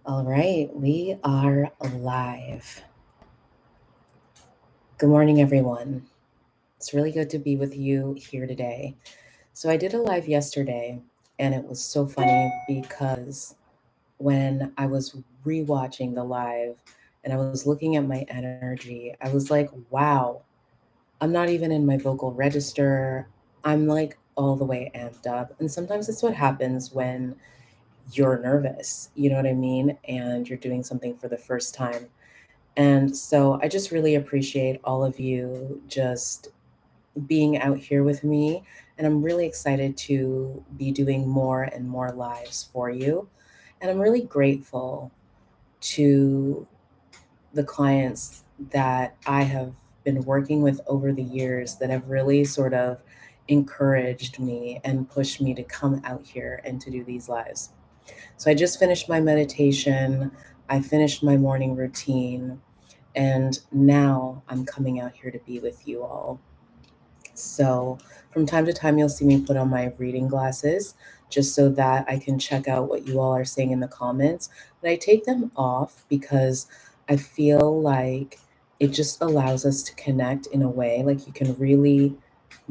All right, we are live. Good morning, everyone. It's really good to be with you here today. So, I did a live yesterday, and it was so funny because when I was rewatching the live and I was looking at my energy, I was like, wow, I'm not even in my vocal register. I'm like all the way amped up. And sometimes it's what happens when you're nervous, you know what I mean? And you're doing something for the first time. And so I just really appreciate all of you just being out here with me. And I'm really excited to be doing more and more lives for you. And I'm really grateful to the clients that I have been working with over the years that have really sort of encouraged me and pushed me to come out here and to do these lives. So I just finished my meditation, I finished my morning routine, and now I'm coming out here to be with you all. So from time to time, you'll see me put on my reading glasses just so that I can check out what you all are saying in the comments. But I take them off because I feel like it just allows us to connect in a way. Like you can really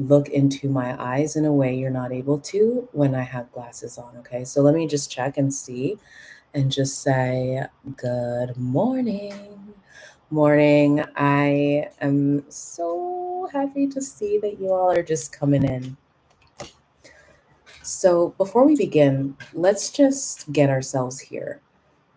look into my eyes in a way you're not able to when I have glasses on. Okay. So let me just check and see and just say, good morning. Morning. I am so happy to see that you all are just coming in. So, before we begin, let's just get ourselves here.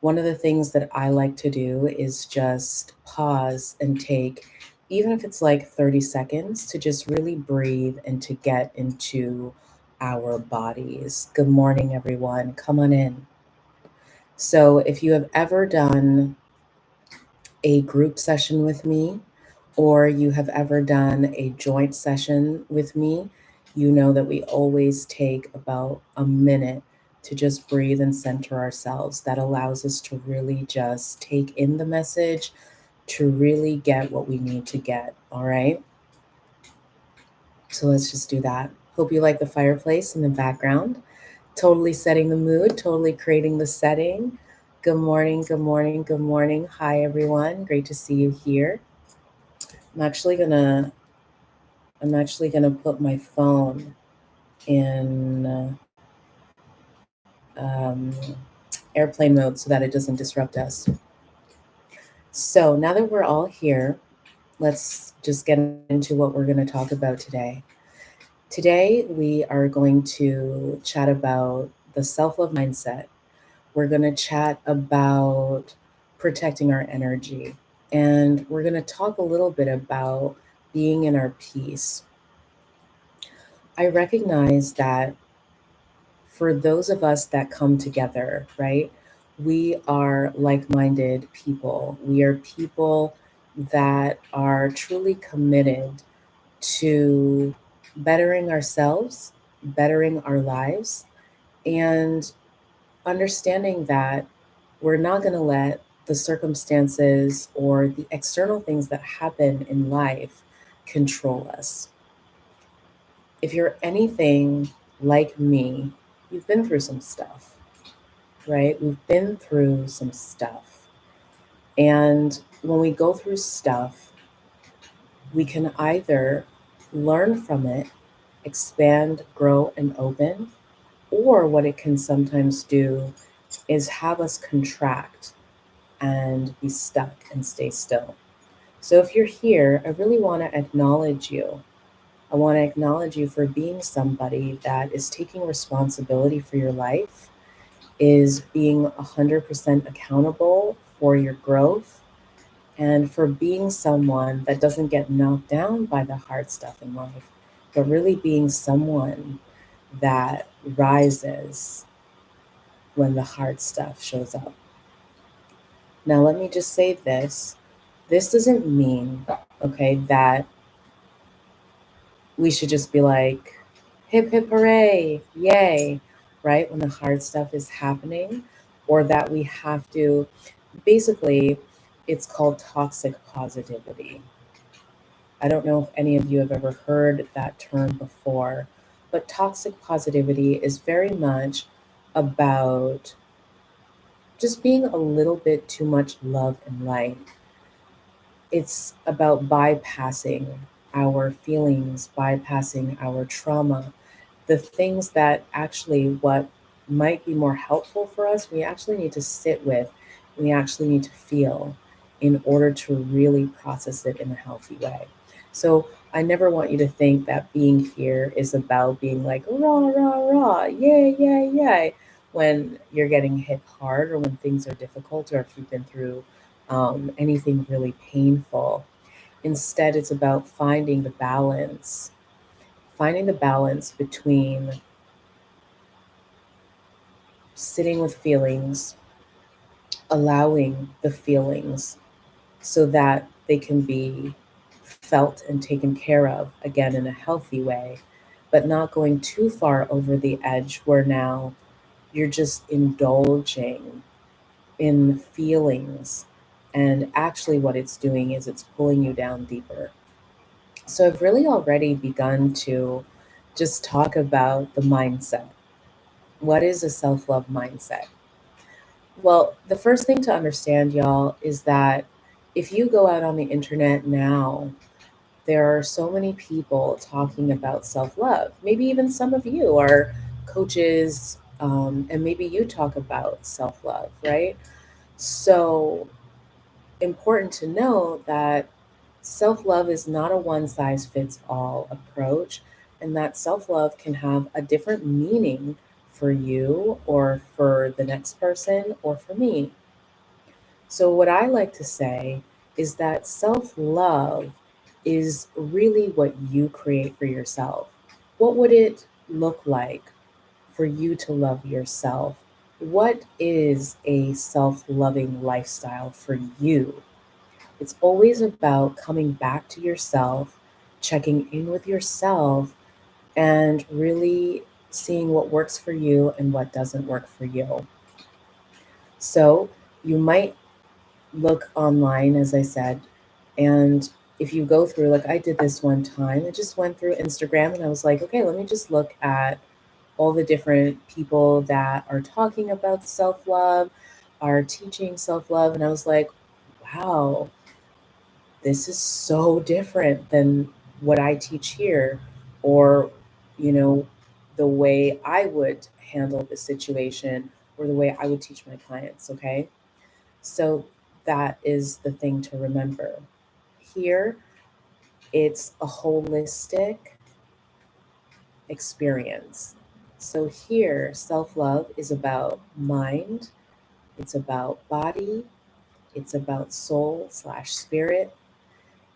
One of the things that I like to do is just pause and take, even if it's like 30 seconds, to just really breathe and to get into our bodies. Good morning, everyone. Come on in. So, if you have ever done a group session with me, or you have ever done a joint session with me, you know that we always take about a minute to just breathe and center ourselves. That allows us to really just take in the message, to really get what we need to get. All right. So let's just do that. Hope you like the fireplace in the background. Totally setting the mood, totally creating the setting. Good morning, good morning, good morning. Hi, everyone. Great to see you here. I'm actually gonna I'm actually gonna put my phone in airplane mode so that it doesn't disrupt us. So now that we're all here, let's just get into what we're going to talk about today. Today we are going to chat about the self-love mindset. We're going to chat about protecting our energy, and we're going to talk a little bit about being in our peace. I recognize that for those of us that come together, right, we are like minded people. We are people that are truly committed to bettering ourselves, bettering our lives, and understanding that we're not going to let the circumstances or the external things that happen in life control us. If you're anything like me, you've been through some stuff, right? We've been through some stuff. And when we go through stuff, we can either learn from it, expand, grow, and open, or what it can sometimes do is have us contract and be stuck and stay still. So if you're here, I really want to acknowledge you. I want to acknowledge you for being somebody that is taking responsibility for your life, is being 100% accountable for your growth, and for being someone that doesn't get knocked down by the hard stuff in life, but really being someone that rises when the hard stuff shows up. Now, let me just say this. This doesn't mean, okay, that we should just be like, hip hip hooray, yay, right? When the hard stuff is happening, or that we have to, basically, it's called toxic positivity. I don't know if any of you have ever heard that term before, but toxic positivity is very much about just being a little bit too much love and light. It's about bypassing our feelings, bypassing our trauma, the things that actually what might be more helpful for us, we actually need to sit with, we actually need to feel in order to really process it in a healthy way. So I never want you to think that being here is about being like rah, rah, rah, yay, yay, yay, when you're getting hit hard or when things are difficult or if you've been through anything really painful. Instead, it's about finding the balance between sitting with feelings, allowing the feelings so that they can be felt and taken care of again in a healthy way, but not going too far over the edge where now you're just indulging in feelings. And actually, what it's doing is it's pulling you down deeper. So, I've really already begun to just talk about the mindset. What is a self love mindset? Well, the first thing to understand, y'all, is that if you go out on the internet now, there are so many people talking about self love. Maybe even some of you are coaches, and maybe you talk about self love, right? So, important to know that self love is not a one size fits all approach, and that self love can have a different meaning for you or for the next person or for me. So, what I like to say is that self love is really what you create for yourself. What would it look like for you to love yourself? What is a self loving lifestyle for you? It's always about coming back to yourself, checking in with yourself, and really seeing what works for you and what doesn't work for you. So, you might look online, as I said, and if you go through, like I did this one time, I just went through Instagram and I was like, okay, let me just look at all the different people that are talking about self love, are teaching self love. And I was like, wow, this is so different than what I teach here, or, you know, the way I would handle the situation, or the way I would teach my clients. Okay. So that is the thing to remember. Here, it's a holistic experience. So here, self love is about mind, it's about body, it's about soul slash spirit,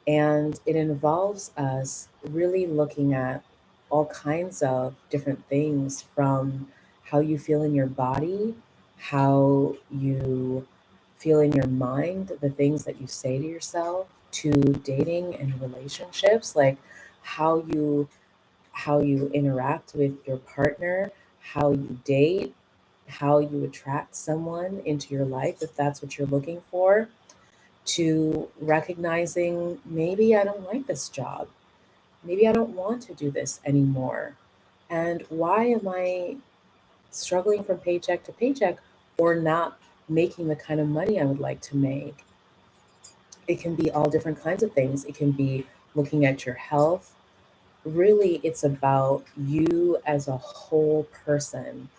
and it involves us really looking at all kinds of different things from how you feel in your body, how you feel in your mind, the things that you say to yourself, to dating and relationships, like how you how you interact with your partner, how you date, how you attract someone into your life if that's what you're looking for, to recognizing maybe I don't like this job. Maybe I don't want to do this anymore. And why am I struggling from paycheck to paycheck or not making the kind of money I would like to make? It can be all different kinds of things. It can be looking at your health. Really, it's about you as a whole person.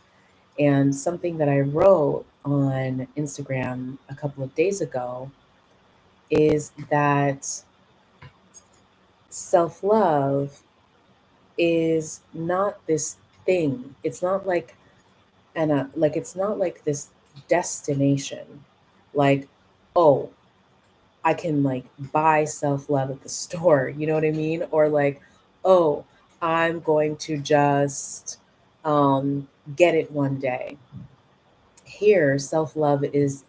And something that I wrote on Instagram a couple of days ago is that self love is not this thing. It's not like it's not like this destination. Like, oh, I can like buy self love at the store. You know what I mean? Or like, oh, I'm going to just get it one day. Here, self-love is,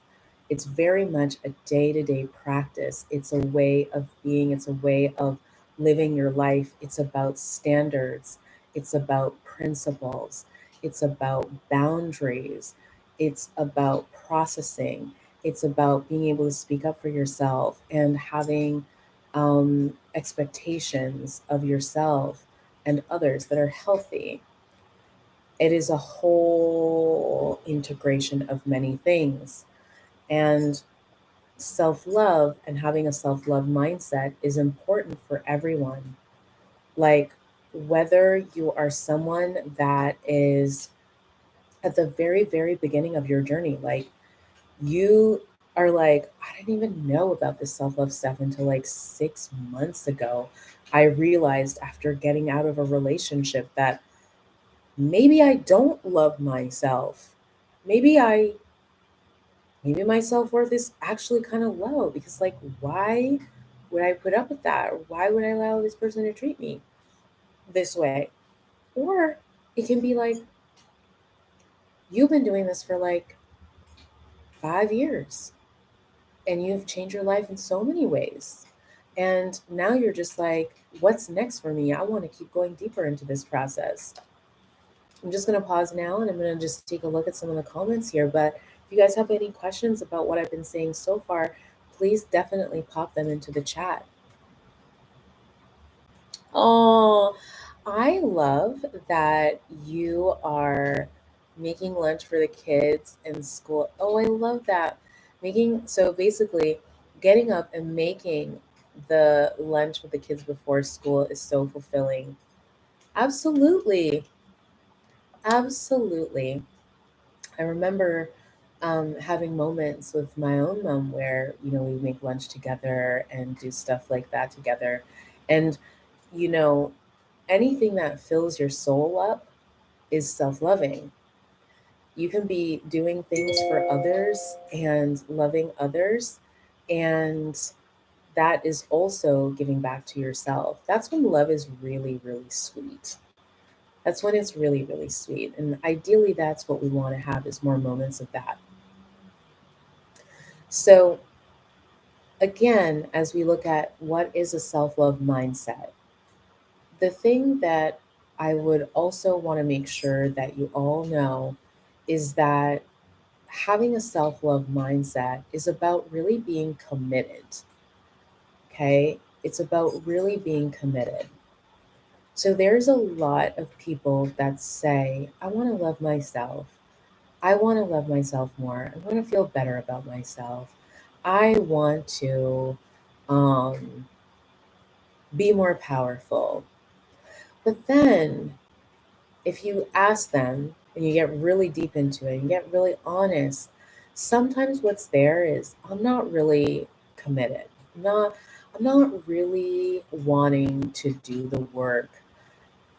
it's very much a day-to-day practice. It's a way of being, it's a way of living your life. It's about standards, it's about principles, it's about boundaries, it's about processing, it's about being able to speak up for yourself and having expectations of yourself and others that are healthy. It is a whole integration of many things. And self-love and having a self-love mindset is important for everyone. Like, whether you are someone that is at the very, very beginning of your journey, like you are like, I didn't even know about this self-love stuff until like 6 months ago. I realized after getting out of a relationship that maybe I don't love myself. Maybe I maybe my self-worth is actually kind of low, because like, why would I put up with that? Or why would I allow this person to treat me this way? Or it can be like, you've been doing this for like 5 years and you've changed your life in so many ways. And now you're just like, what's next for me? I want to keep going deeper into this process. I'm just going to pause now and I'm going to just take a look at some of the comments here. But if you guys have any questions about what I've been saying so far, please definitely pop them into the chat. Oh, I love that you are making lunch for the kids in school. Oh, I love that. So basically, getting up and making the lunch with the kids before school is so fulfilling. Absolutely. Absolutely. I remember having moments with my own mom where, we make lunch together and do stuff like that together. And, you know, anything that fills your soul up is self loving. You can be doing things for others and loving others, and that is also giving back to yourself. That's when love is really, really sweet. That's when it's really, really sweet. And ideally, that's what we want to have, is more moments of that. So, again, as we look at what is a self love mindset, the thing that I would also want to make sure that you all know is that having a self love mindset is about really being committed. Okay. It's about really being committed. So there's a lot of people that say, I want to love myself. I want to love myself more. I want to feel better about myself. I want to um, be more powerful. But then if you ask them and you get really deep into it and get really honest, sometimes what's there is, I'm not really committed. I'm not really wanting to do the work,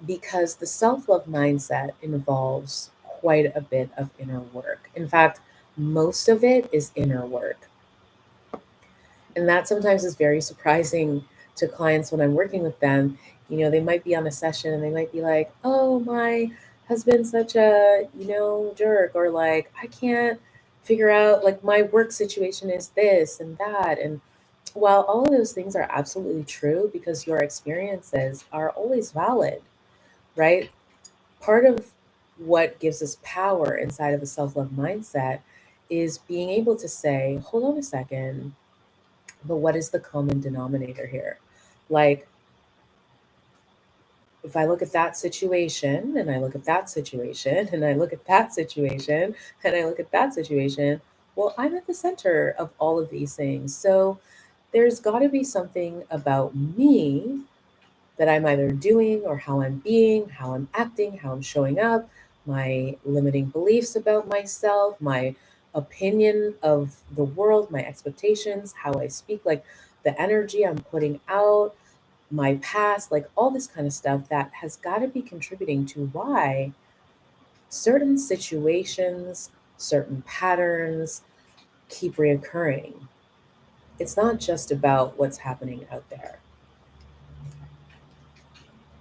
because the self-love mindset involves quite a bit of inner work. In fact, most of it is inner work. And that sometimes is very surprising to clients when I'm working with them. They might be on a session and they might be like, oh, my husband's such a, jerk, or like, I can't figure out, like, my work situation is this and that. And while all of those things are absolutely true, because your experiences are always valid, right? Part of what gives us power inside of a self love mindset is being able to say, hold on a second, but what is the common denominator here? Like, if I look at that situation and I look at that situation and I look at that situation and I look at that situation, well, I'm at the center of all of these things. So there's got to be something about me that I'm either doing, or how I'm being, how I'm acting, how I'm showing up, my limiting beliefs about myself, my opinion of the world, my expectations, how I speak, like the energy I'm putting out, my past, like all this kind of stuff that has got to be contributing to why certain situations, certain patterns keep reoccurring. It's not just about what's happening out there,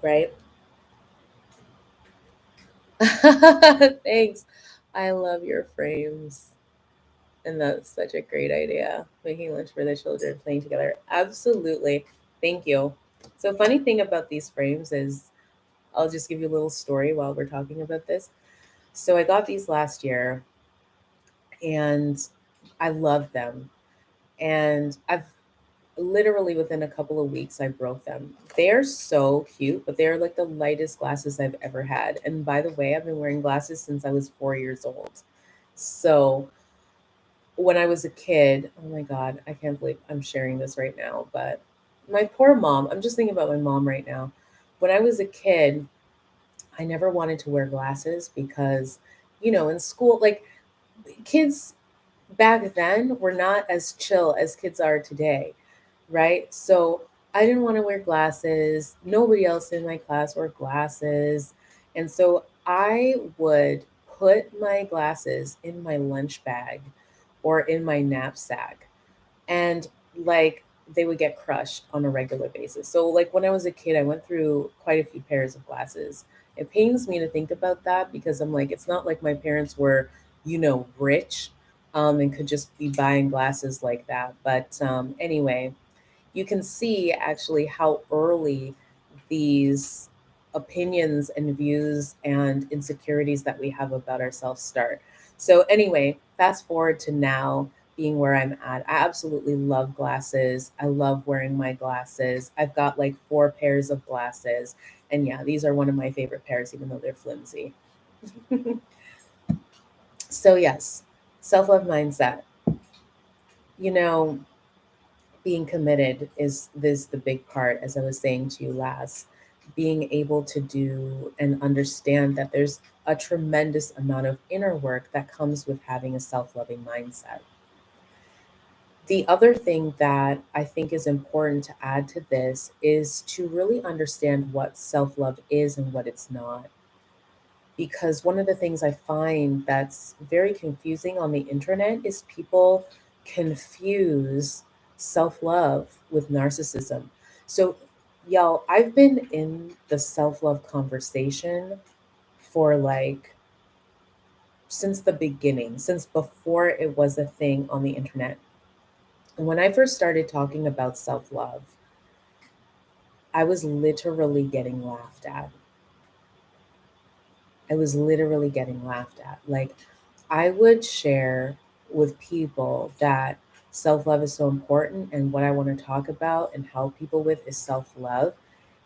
right? Thanks. I love your frames. And that's such a great idea. Making lunch for the children, playing together. Absolutely. Thank you. So, funny thing about these frames is, I'll just give you a little story while we're talking about this. So, I got these last year and I love them. And I've literally, within a couple of weeks, I broke them. They're so cute, but they're like the lightest glasses I've ever had. And by the way, I've been wearing glasses since I was 4 years old. So when I was a kid, oh my God, I can't believe I'm sharing this right now, but my poor mom, I'm just thinking about my mom right now. When I was a kid, I never wanted to wear glasses because, in school, like kids back then were not as chill as kids are today, right? So I didn't want to wear glasses. Nobody else in my class wore glasses. And so I would put my glasses in my lunch bag or in my knapsack. And like they would get crushed on a regular basis. So like when I was a kid, I went through quite a few pairs of glasses. It pains me to think about that because I'm like, it's not like my parents were, rich, and could just be buying glasses like that. But anyway, you can see actually how early these opinions and views and insecurities that we have about ourselves start. So, anyway, fast forward to now being where I'm at. I absolutely love glasses. I love wearing my glasses. I've got like 4 pairs of glasses. And yeah, these are one of my favorite pairs, even though they're flimsy. So, yes, self love mindset. You know, being committed is this the big part, as I was saying to you last. Being able to do and understand that there's a tremendous amount of inner work that comes with having a self-loving mindset. The other thing that I think is important to add to this is to really understand what self-love is and what it's not. Because one of the things I find that's very confusing on the internet is people confuse self love with narcissism. So, y'all, I've been in the self love conversation for like since the beginning, since before it was a thing on the internet. And when I first started talking about self love, I was literally getting laughed at. I was literally getting laughed at. Like, I would share with people that self love is so important, and what I want to talk about and help people with is self love.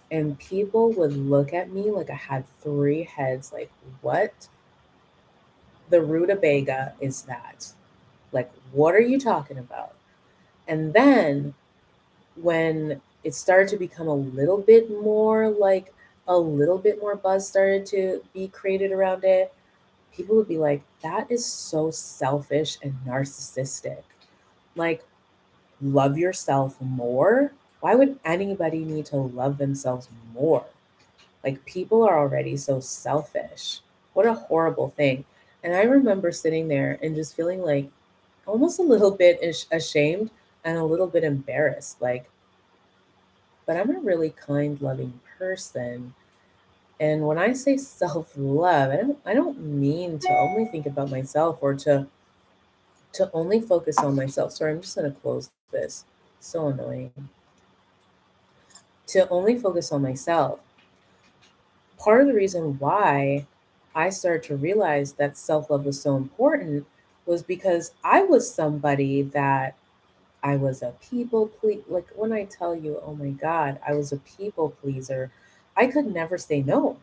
And people would look at me like I had 3 heads. Like, what the rutabaga is that? Like, what are you talking about? And then when it started to become a little bit more like a little bit more buzz started to be created around it, people would be like, that is so selfish and narcissistic. Like, love yourself more? Why would anybody need to love themselves more? Like, people are already so selfish. What a horrible thing. And I remember sitting there and just feeling like almost a little bit ashamed and a little bit embarrassed. Like, but I'm a really kind, loving person. And when I say self-love, I don't mean to only think about myself or to only focus on myself. Sorry, I'm just gonna close this. So annoying. To only focus on myself. Part of the reason why I started to realize that self-love was so important was because I was somebody that I was a people please. Like when I tell you, oh my God, I was a people pleaser, I could never say no.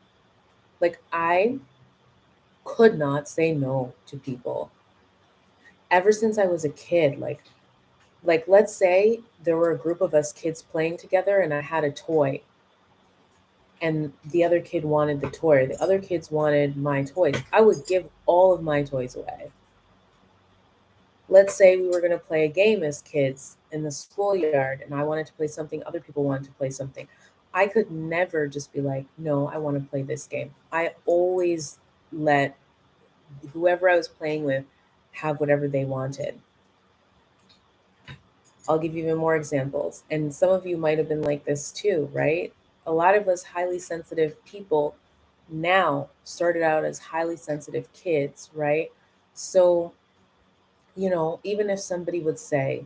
Like I could not say no to people ever since I was a kid. Like let's say there were a group of us kids playing together and I had a toy and the other kid wanted the toy, or the other kids wanted my toys. I would give all of my toys away. Let's say we were going to play a game as kids in the schoolyard and I wanted to play something, other people wanted to play something. I could never just be like, no, I want to play this game. I always let whoever I was playing with have whatever they wanted. I'll give you even more examples. And some of you might have been like this too, right? A lot of us highly sensitive people now started out as highly sensitive kids, right? So, even if somebody would say,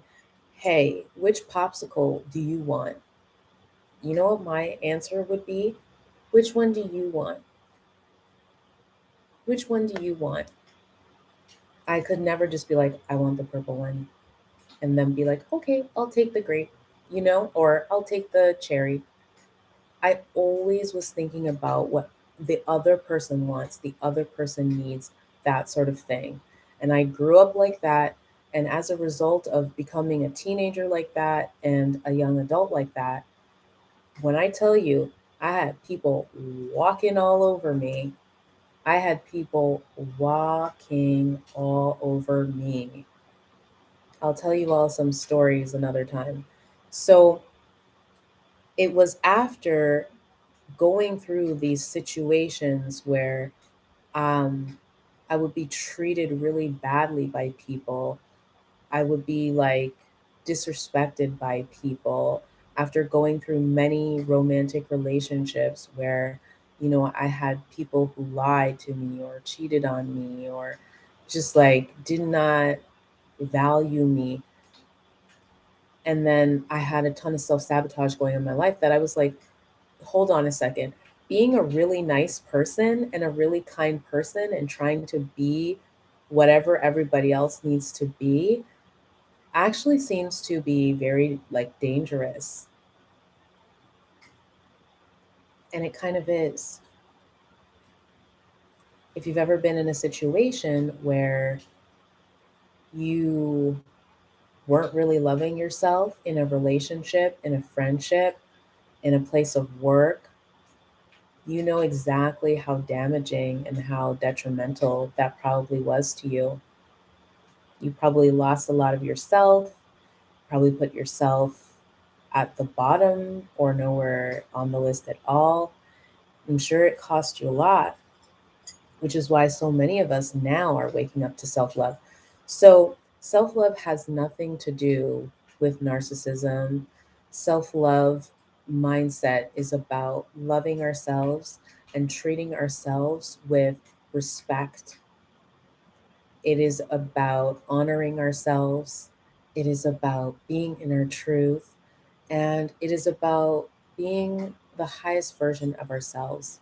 hey, which popsicle do you want? You know what my answer would be? Which one do you want? Which one do you want? I could never just be like, I want the purple one. And then be like, okay, I'll take the grape, or I'll take the cherry. I always was thinking about what the other person wants, the other person needs, that sort of thing. And I grew up like that. And as a result of becoming a teenager like that and a young adult like that, when I tell you, I had people walking all over me. I had people walking all over me. I'll tell you all some stories another time. So it was after going through these situations where um, I would be treated really badly by people. I would be like disrespected by people after going through many romantic relationships where, I had people who lied to me or cheated on me or just like did not value me. And then I had a ton of self sabotage going on in my life that I was like, hold on a second. Being a really nice person and a really kind person and trying to be whatever everybody else needs to be actually seems to be very like dangerous. And it kind of is. If you've ever been in a situation where you weren't really loving yourself in a relationship, in a friendship, in a place of work, you know exactly how damaging and how detrimental that probably was to you. You probably lost a lot of yourself, probably put yourself at the bottom or nowhere on the list at all. I'm sure it cost you a lot, which is why so many of us now are waking up to self love. So, self love has nothing to do with narcissism. Self love mindset is about loving ourselves and treating ourselves with respect. It is about honoring ourselves. It is about being in our truth. And it is about being the highest version of ourselves.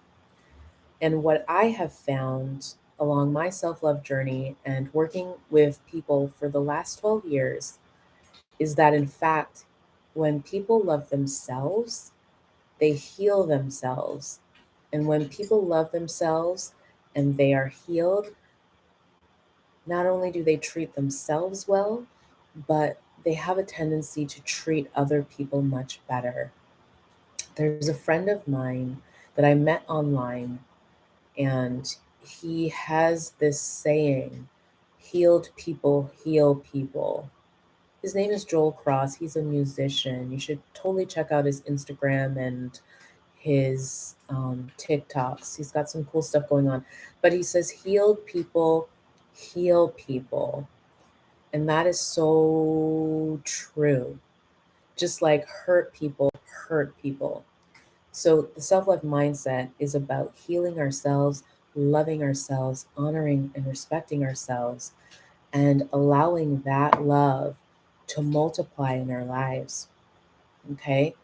And what I have found along my self love journey and working with people for the last 12 years is that, in fact, when people love themselves, they heal themselves. And when people love themselves and they are healed, not only do they treat themselves well, but they have a tendency to treat other people much better. There's a friend of mine that I met online, and he has this saying, healed people heal people. His name is Joel Cross. He's a musician. You should totally check out his Instagram and his TikToks. He's got some cool stuff going on. But he says, healed people heal people. And that is so true. Just like hurt people hurt people. So the self love mindset is about healing ourselves, loving ourselves, honoring and respecting ourselves, and allowing that love to multiply in our lives. Okay.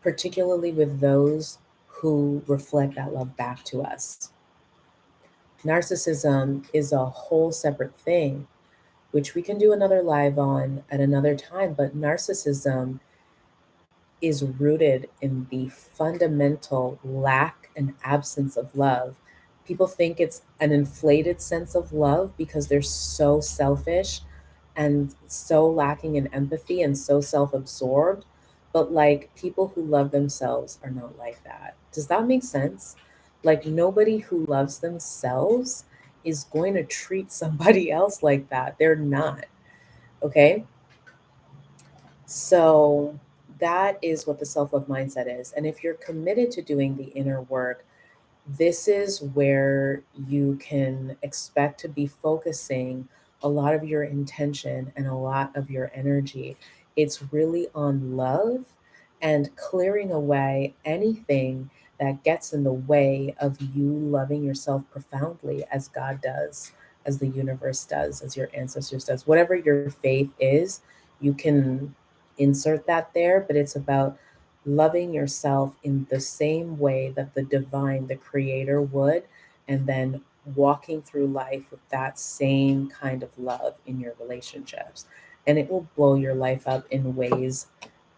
Particularly with those who reflect that love back to us. Narcissism is a whole separate thing, which we can do another live on at another time, but narcissism is rooted in the fundamental lack and absence of love. People think it's an inflated sense of love because they're so selfish and so lacking in empathy and so self absorbed. But like people who love themselves are not like that. Does that make sense? Like nobody who loves themselves is going to treat somebody else like that. They're not. Okay. So that is what the self love mindset is. And if you're committed to doing the inner work, this is where you can expect to be focusing a lot of your intention and a lot of your energy. It's really on love and clearing away anything that gets in the way of you loving yourself profoundly as God does, as the universe does, as your ancestors does. Whatever your faith is, you can insert that there, but it's about loving yourself in the same way that the divine, the creator would, and then walking through life with that same kind of love in your relationships. And it will blow your life up in ways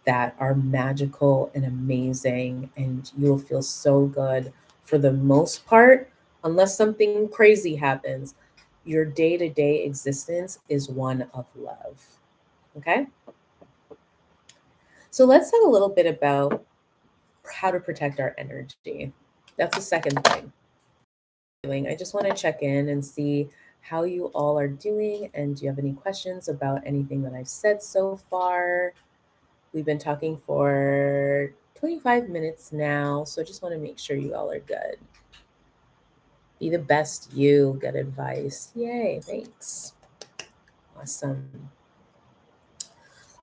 that are magical and amazing. And you'll feel so good for the most part, unless something crazy happens. your day-to-day existence is one of love. Okay? So let's talk a little bit about how to protect our energy. That's the second thing. I just want to check in and see how you all are doing, and do you have any questions about anything that I've said so far? We've been talking for 25 minutes now, so I just want to make sure you all are good. Be the best you, good advice. Yay, thanks. Awesome.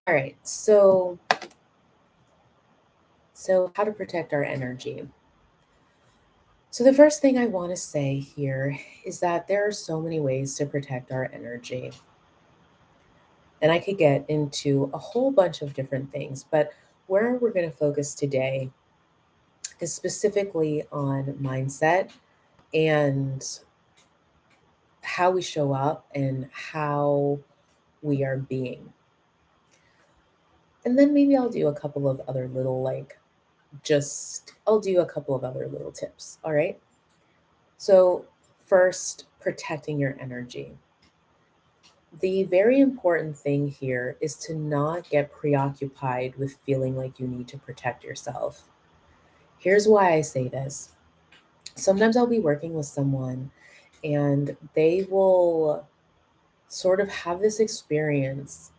All right, so how to protect our energy. So the first thing I want to say here is that there are so many ways to protect our energy. And I could get into a whole bunch of different things, but where we're going to focus today is specifically on mindset and how we show up and how we are being. And then maybe I'll do a couple of other little, I'll do a couple of other little tips. All right. So, first, protecting your energy. The very important thing here is to not get preoccupied with feeling like you need to protect yourself. Here's why I say this. Sometimes I'll be working with someone and they will sort of have this experience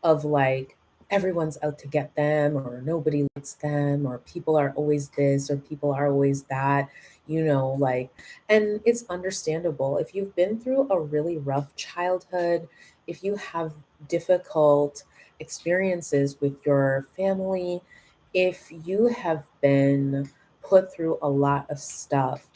of like everyone's out to get them, or nobody likes them, or people are always this, or people are always that, and it's understandable. If you've been through a really rough childhood, if you have difficult experiences with your family, if you have been put through a lot of stuff,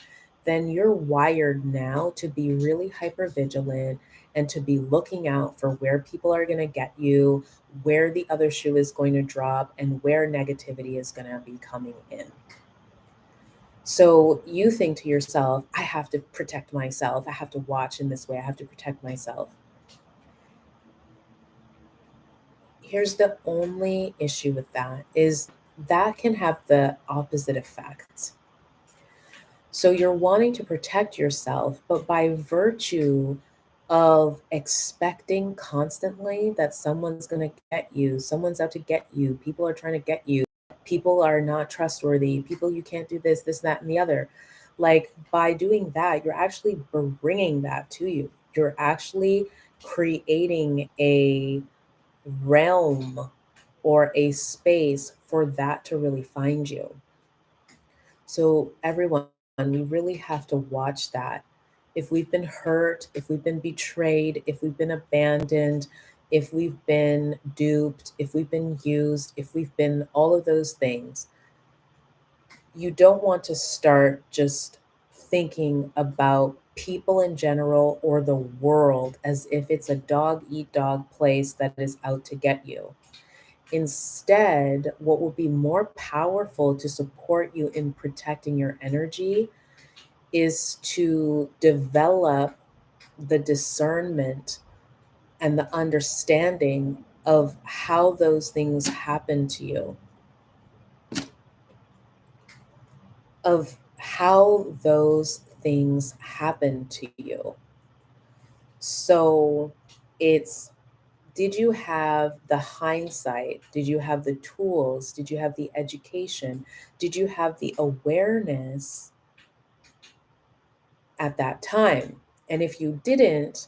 then you're wired now to be really hyper vigilant and to be looking out for where people are going to get you, where the other shoe is going to drop, and where negativity is going to be coming in. So you think to yourself, I have to protect myself. I have to watch in this way. I have to protect myself. Here's the only issue with that is that can have the opposite effect. So you're wanting to protect yourself, but by virtue of expecting constantly that someone's going to get you, someone's out to get you, people are trying to get you, people are not trustworthy, people, you can't do this, that, and the other. Like by doing that, you're actually bringing that to you. You're actually creating a realm or a space for that to really find you. So, everyone, we really have to watch that. If we've been hurt, if we've been betrayed, if we've been abandoned, if we've been duped, if we've been used, if we've been all of those things, you don't want to start just thinking about people in general or the world as if it's a dog eat dog place that is out to get you. Instead, what will be more powerful to support you in protecting your energy is to develop the discernment and the understanding of how those things happen to you, of how those things happen to you. So it's, did you have the hindsight? Did you have the tools? Did you have the education? Did you have the awareness at that time? And if you didn't,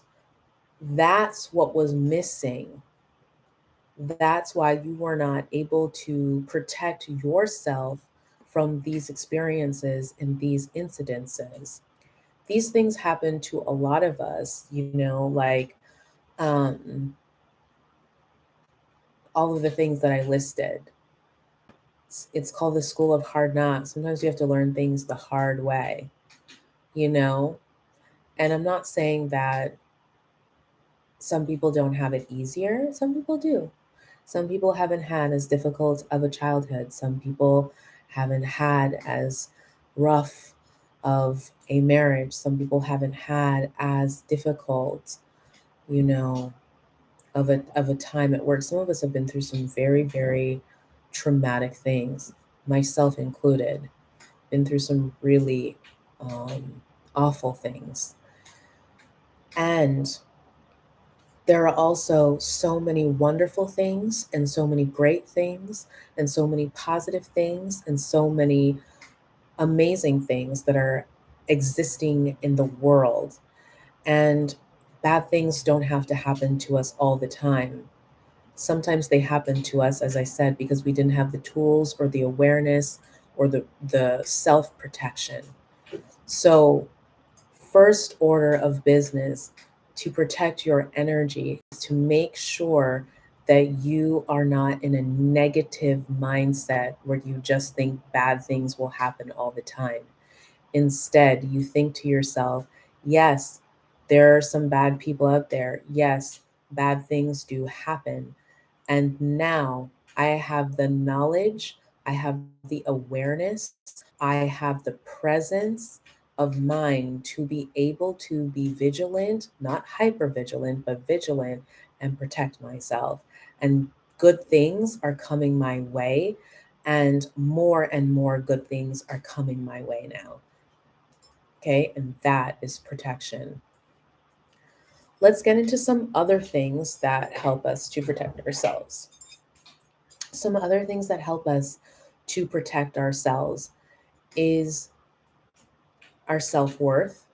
that's what was missing. That's why you were not able to protect yourself from these experiences and these incidences. These things happen to a lot of us, um, all of the things that I listed. It's called the school of hard knocks. Sometimes you have to learn things the hard way, you know? And I'm not saying that some people don't have it easier. Some people do. Some people haven't had as difficult of a childhood. Some people haven't had as rough of a marriage. Some people haven't had as difficult, you know, of a time at work. Some of us have been through some very, very traumatic things, myself included. Been through some really awful things. And there are also so many wonderful things and so many great things and so many positive things and so many amazing things that are existing in the world. And bad things don't have to happen to us all the time. Sometimes they happen to us, as I said, because we didn't have the tools or the awareness or the self protection. So, first order of business to protect your energy is to make sure that you are not in a negative mindset where you just think bad things will happen all the time. Instead, you think to yourself, yes, there are some bad people out there. Yes, bad things do happen. And now I have the knowledge, I have the awareness, I have the presence of mind to be able to be vigilant, not hyper vigilant, but vigilant and protect myself. And good things are coming my way, and more good things are coming my way now. Okay, and that is protection. Let's get into some other things that help us to protect ourselves. Some other things that help us to protect ourselves is our self-worth.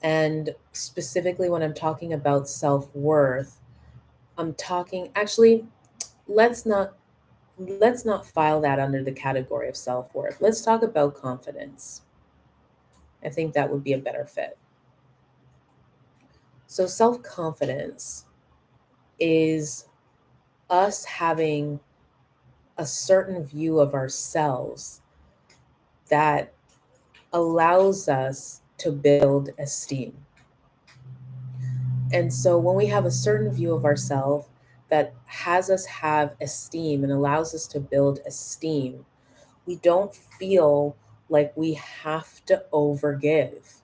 And specifically when I'm talking about self-worth, I'm talking actually let's not let's not file that under the category of self-worth. Let's talk about confidence. I think that would be a better fit. So self-confidence is us having a certain view of ourselves that allows us to build esteem. And so when we have a certain view of ourselves that has us have esteem and allows us to build esteem, we don't feel like we have to overgive.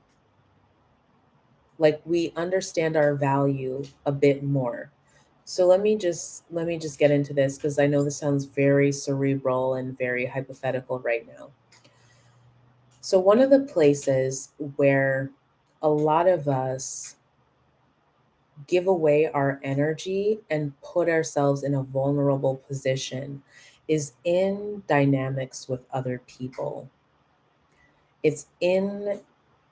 Like we understand our value a bit more. So let me just get into this because I know this sounds very cerebral and very hypothetical right now. So one of the places where a lot of us give away our energy and put ourselves in a vulnerable position is in dynamics with other people. It's in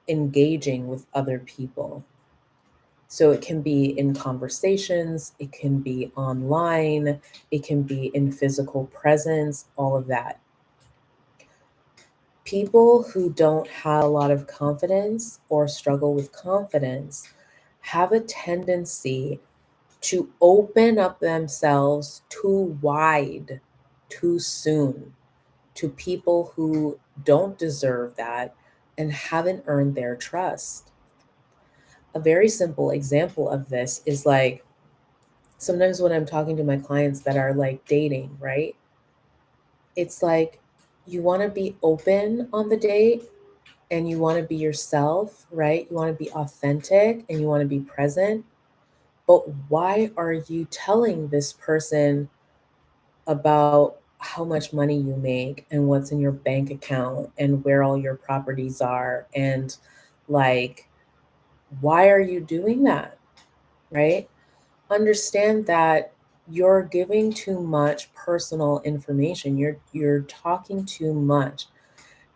engaging with other people. So it can be in conversations, it can be online, it can be in physical presence, all of that. People who don't have a lot of confidence or struggle with confidence have a tendency to open up themselves too wide, too soon to people who don't deserve that and haven't earned their trust. A very simple example of this is like sometimes when I'm talking to my clients that are like dating, right? It's like you want to be open on the date and you want to be yourself, right? You want to be authentic and you want to be present. But why are you telling this person about how much money you make and what's in your bank account and where all your properties are? And like, why are you doing that? Right? Understand that you're giving too much personal information. You're talking too much.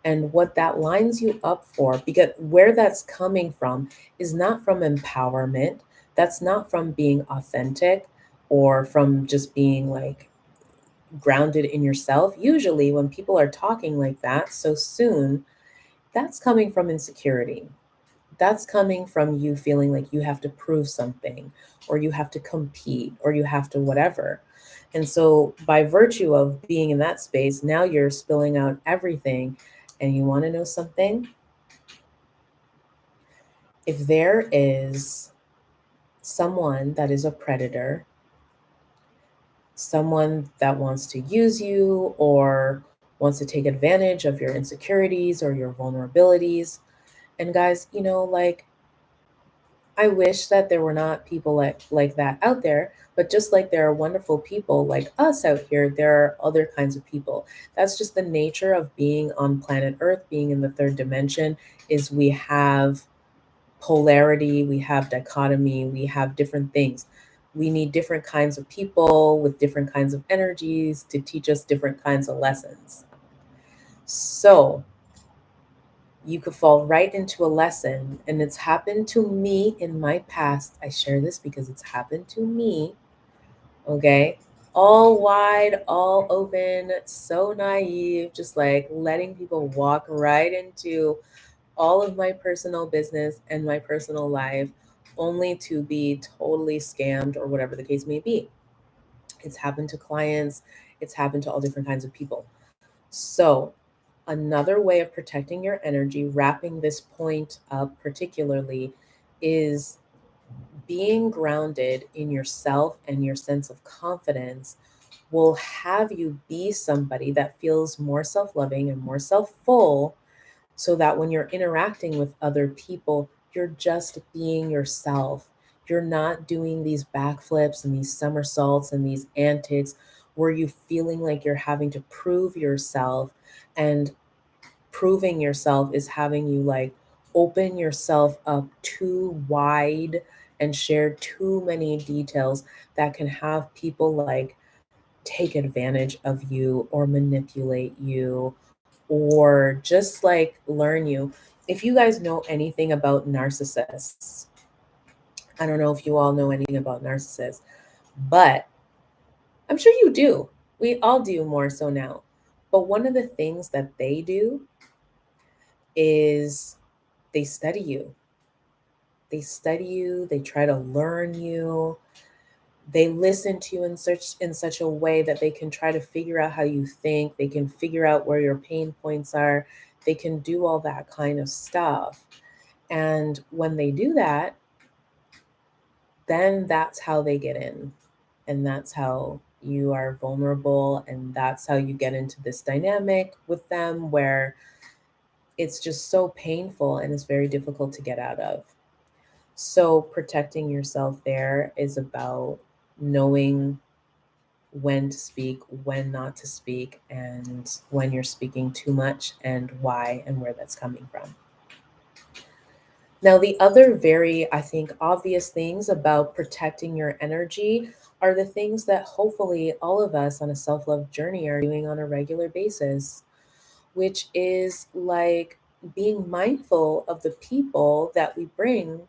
And what that lines you up for, because where that's coming from is not from empowerment. That's not from being authentic or from just being like grounded in yourself. Usually, when people are talking like that so soon, that's coming from insecurity. That's coming from you feeling like you have to prove something or you have to compete or you have to whatever. And so, by virtue of being in that space, now you're spilling out everything. And you want to know something? If there is someone that is a predator, someone that wants to use you or wants to take advantage of your insecurities or your vulnerabilities, and guys, like I wish that there were not people like that out there, but just like there are wonderful people like us out here, there are other kinds of people. That's just the nature of being on planet Earth, being in the third dimension, is we have polarity, we have dichotomy, we have different things. We need different kinds of people with different kinds of energies to teach us different kinds of lessons. So you could fall right into a lesson, and it's happened to me in my past. I share this because it's happened to me. Okay. All wide, all open, so naive, just like letting people walk right into all of my personal business and my personal life, only to be totally scammed or whatever the case may be. It's happened to clients, it's happened to all different kinds of people. So, another way of protecting your energy, wrapping this point up particularly, is being grounded in yourself and your sense of confidence will have you be somebody that feels more self loving and more self full, so that when you're interacting with other people, you're just being yourself. You're not doing these backflips and these somersaults and these antics where you feeling like you're having to prove yourself, and proving yourself is having you like open yourself up too wide and share too many details that can have people like take advantage of you or manipulate you or just like learn you. If you guys know anything about narcissists, I don't know if you all know anything about narcissists, but I'm sure you do. We all do more so now. But one of the things that they do is they study you. They study you, they try to learn you. They listen to you in such a way that they can try to figure out how you think, they can figure out where your pain points are, they can do all that kind of stuff. And when they do that, then that's how they get in. And that's how you are vulnerable. And that's how you get into this dynamic with them where it's just so painful and it's very difficult to get out of. So, protecting yourself there is about knowing when to speak, when not to speak, and when you're speaking too much, and why and where that's coming from. Now, the other very, I think, obvious things about protecting your energy are the things that hopefully all of us on a self love journey are doing on a regular basis, which is like being mindful of the people that we bring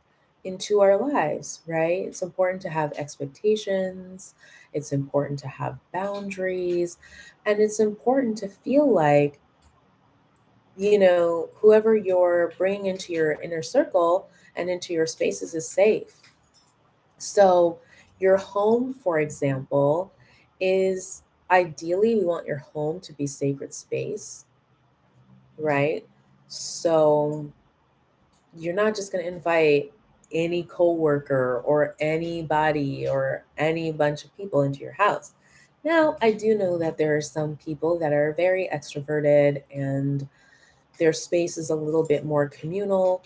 into our lives, right? It's important to have expectations, it's important to have boundaries, and it's important to feel like, whoever you're bringing into your inner circle and into your spaces is safe. So, your home, for example, is ideally we want your home to be sacred space, right? So, you're not just going to invite any coworker or anybody or any bunch of people into your house. Now, I do know that there are some people that are very extroverted and their space is a little bit more communal.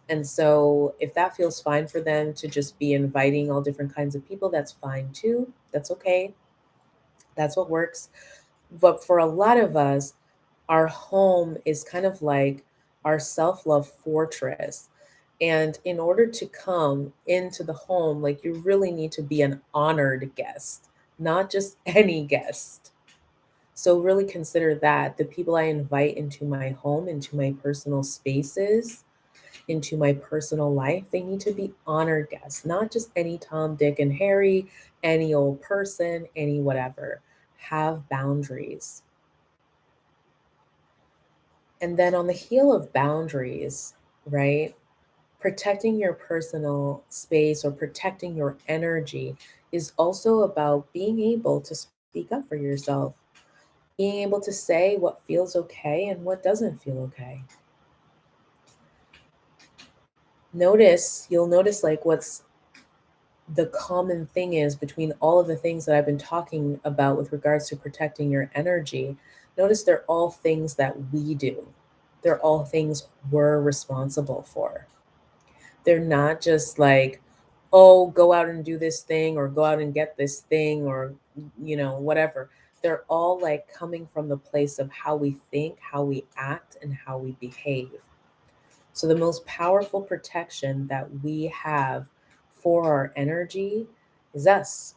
And so, if that feels fine for them to just be inviting all different kinds of people, that's fine too. That's okay. That's what works. But for a lot of us, our home is kind of like our self love fortress. And in order to come into the home, like you really need to be an honored guest, not just any guest. So, really consider that the people I invite into my home, into my personal spaces, into my personal life, they need to be honored guests, not just any Tom, Dick, and Harry, any old person, any whatever. Have boundaries. And then on the heel of boundaries, right? Protecting your personal space or protecting your energy is also about being able to speak up for yourself, being able to say what feels okay and what doesn't feel okay. You'll notice like what's the common thing is between all of the things that I've been talking about with regards to protecting your energy. Notice they're all things that we do. They're all things we're responsible for. They're not just like, oh, go out and do this thing or go out and get this thing or, whatever. They're all like coming from the place of how we think, how we act, and how we behave. So the most powerful protection that we have for our energy is us,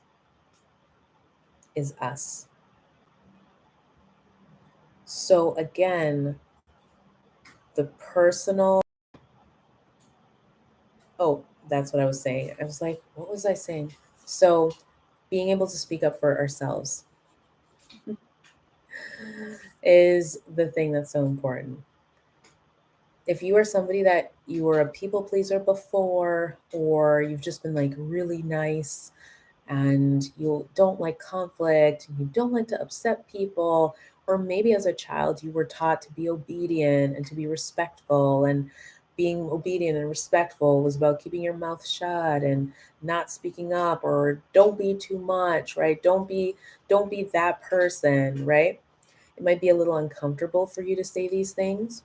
is us. So again, the personal, oh, that's what I was saying. I was like, what was I saying? So being able to speak up for ourselves is the thing that's so important. If you are somebody that you were a people pleaser before, or you've just been like really nice and you don't like conflict, and you don't like to upset people, or maybe as a child you were taught to be obedient and to be respectful, and being obedient and respectful was about keeping your mouth shut and not speaking up, or don't be too much, right? Don't be that person, right? It might be a little uncomfortable for you to say these things,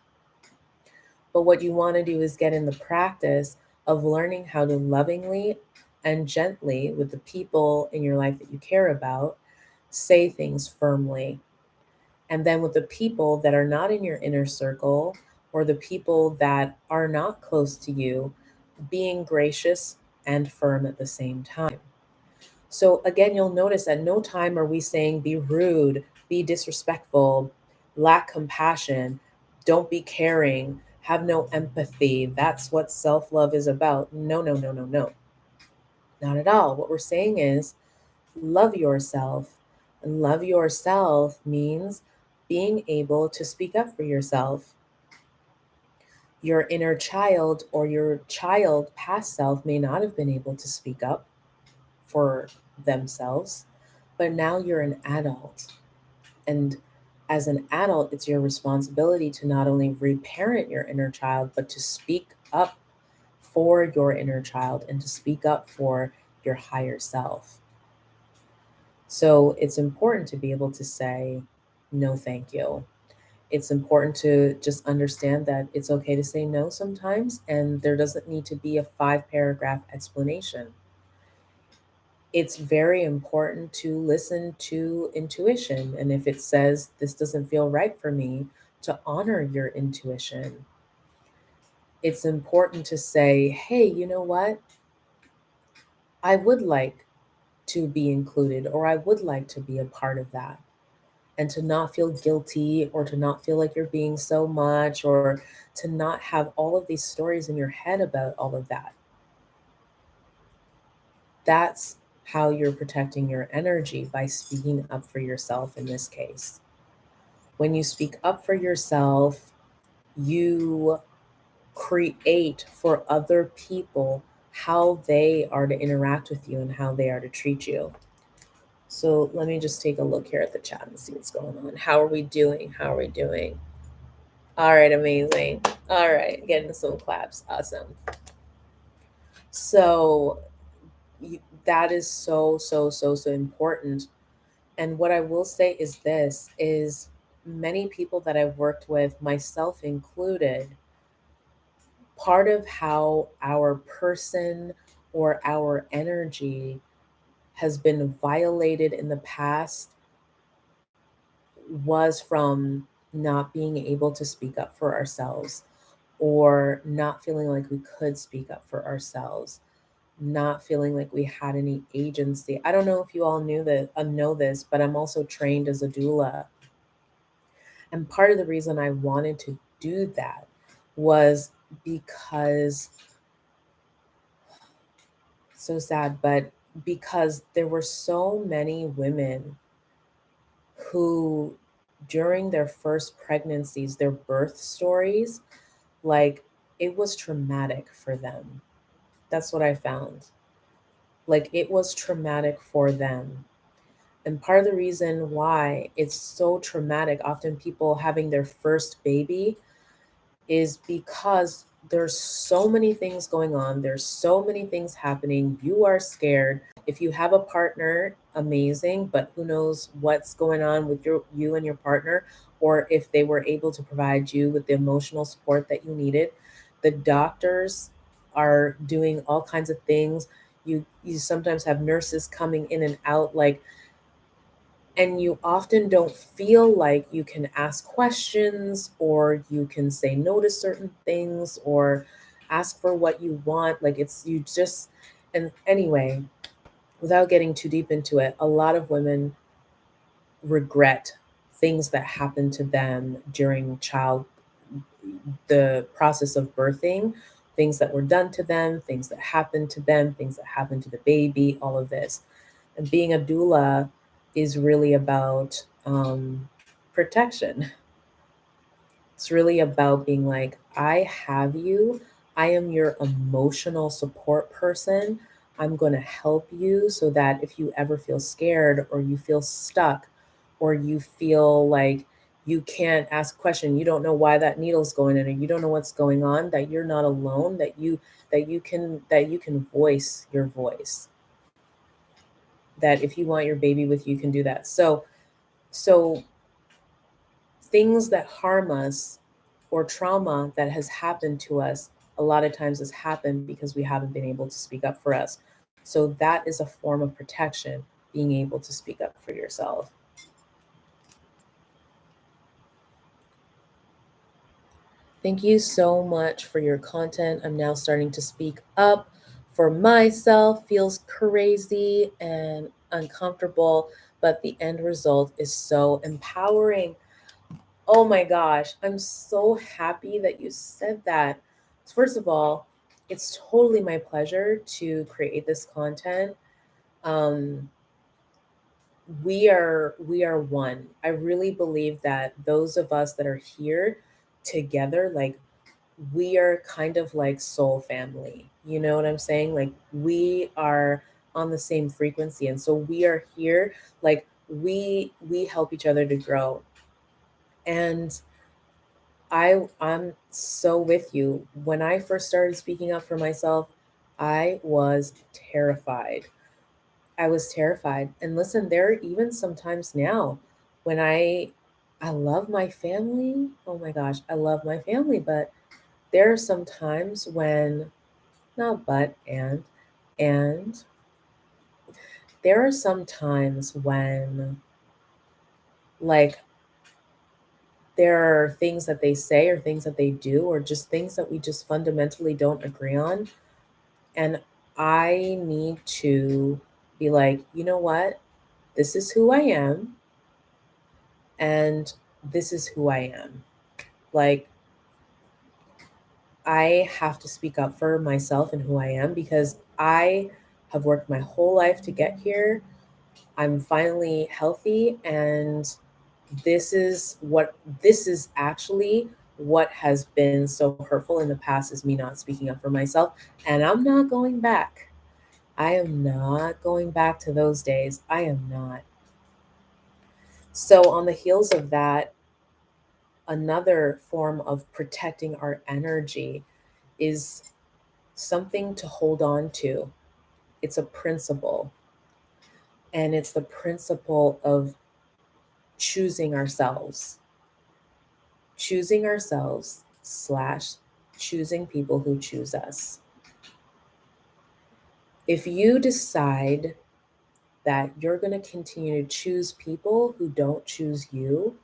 but what you want to do is get in the practice of learning how to lovingly and gently, with the people in your life that you care about, say things firmly. And then with the people that are not in your inner circle, or the people that are not close to you, being gracious and firm at the same time. So again, you'll notice at no time are we saying be rude, be disrespectful, lack compassion, don't be caring, have no empathy. That's what self love is about. No, no, no, no, no. Not at all. What we're saying is love yourself. And love yourself means being able to speak up for yourself. Your inner child or your child past self may not have been able to speak up for themselves, but now you're an adult. And as an adult, it's your responsibility to not only reparent your inner child, but to speak up for your inner child and to speak up for your higher self. So it's important to be able to say, no, thank you. It's important to just understand that it's okay to say no sometimes, and there doesn't need to be a 5 paragraph explanation. It's very important to listen to intuition. And if it says this doesn't feel right for me, to honor your intuition. It's important to say, hey, you know what? I would like to be included, or I would like to be a part of that. And to not feel guilty, or to not feel like you're being so much, or to not have all of these stories in your head about all of that. That's how you're protecting your energy, by speaking up for yourself in this case. When you speak up for yourself, you create for other people how they are to interact with you and how they are to treat you. So let me just take a look here at the chat and see what's going on. How are we doing? How are we doing? All right, amazing. All right, getting some claps. Awesome. So that is so, so, so, so important. And what I will say is this is many people that I've worked with, myself included, part of how our person or our energy has been violated in the past was from not being able to speak up for ourselves, or not feeling like we could speak up for ourselves, not feeling like we had any agency. I don't know if you all know this, but I'm also trained as a doula. And part of the reason I wanted to do that was because, so sad, but because there were so many women who, during their first pregnancies, their birth stories, like it was traumatic for them. That's what I found. Like it was traumatic for them. And part of the reason why it's so traumatic, often people having their first baby, is because there's so many things going on. There's so many things happening. You are scared. If you have a partner, amazing, but who knows what's going on with you and your partner, or if they were able to provide you with the emotional support that you needed. The doctors are doing all kinds of things. You sometimes have nurses coming in and out, like And you often don't feel like you can ask questions, or you can say no to certain things, or ask for what you want. Like, it's you just, and anyway, without getting too deep into it, a lot of women regret things that happened to them during the process of birthing, things that were done to them, things that happened to them, things that happened to the baby, all of this. And being a doula is really about protection. It's really about being like, I have you. I am your emotional support person. I'm going to help you so that if you ever feel scared, or you feel stuck, or you feel like you can't ask a question, you don't know why that needle's going in, and you don't know what's going on, that you're not alone, that you can voice your voice. That if you want your baby with you, can do that. So things that harm us, or trauma that has happened to us, a lot of times has happened because we haven't been able to speak up for us. So that is a form of protection, being able to speak up for yourself. Thank you so much for your content. I'm now starting to speak up for myself. Feels crazy and uncomfortable, but the end result is so empowering. Oh my gosh, I'm so happy that you said that. First of all, it's totally my pleasure to create this content. Um, we are one. I really believe that those of us that are here together, like, we are kind of like soul family. You know what I'm saying? Like, we are on the same frequency, and so we are here. Like, we help each other to grow. And I'm so with you. When I first started speaking up for myself, I was terrified. I was terrified. And listen, there are even sometimes now when I love my family. Oh my gosh, I love my family, but there are some times when, not but and there are some times when, like, there are things that they say, or things that they do, or just things that we just fundamentally don't agree on. And I need to be like, you know what? This is who I am, and this is who I am. Like, I have to speak up for myself and who I am, because I have worked my whole life to get here. I'm finally healthy, and this is actually what has been so hurtful in the past, is me not speaking up for myself, and I'm not going back. I am not going back to those days. I am not. So, on the heels of that, another form of protecting our energy is something to hold on to. It's a principle, and it's the principle of choosing ourselves, choosing ourselves slash choosing people who choose us. If you decide that you're going to continue to choose people who don't choose you,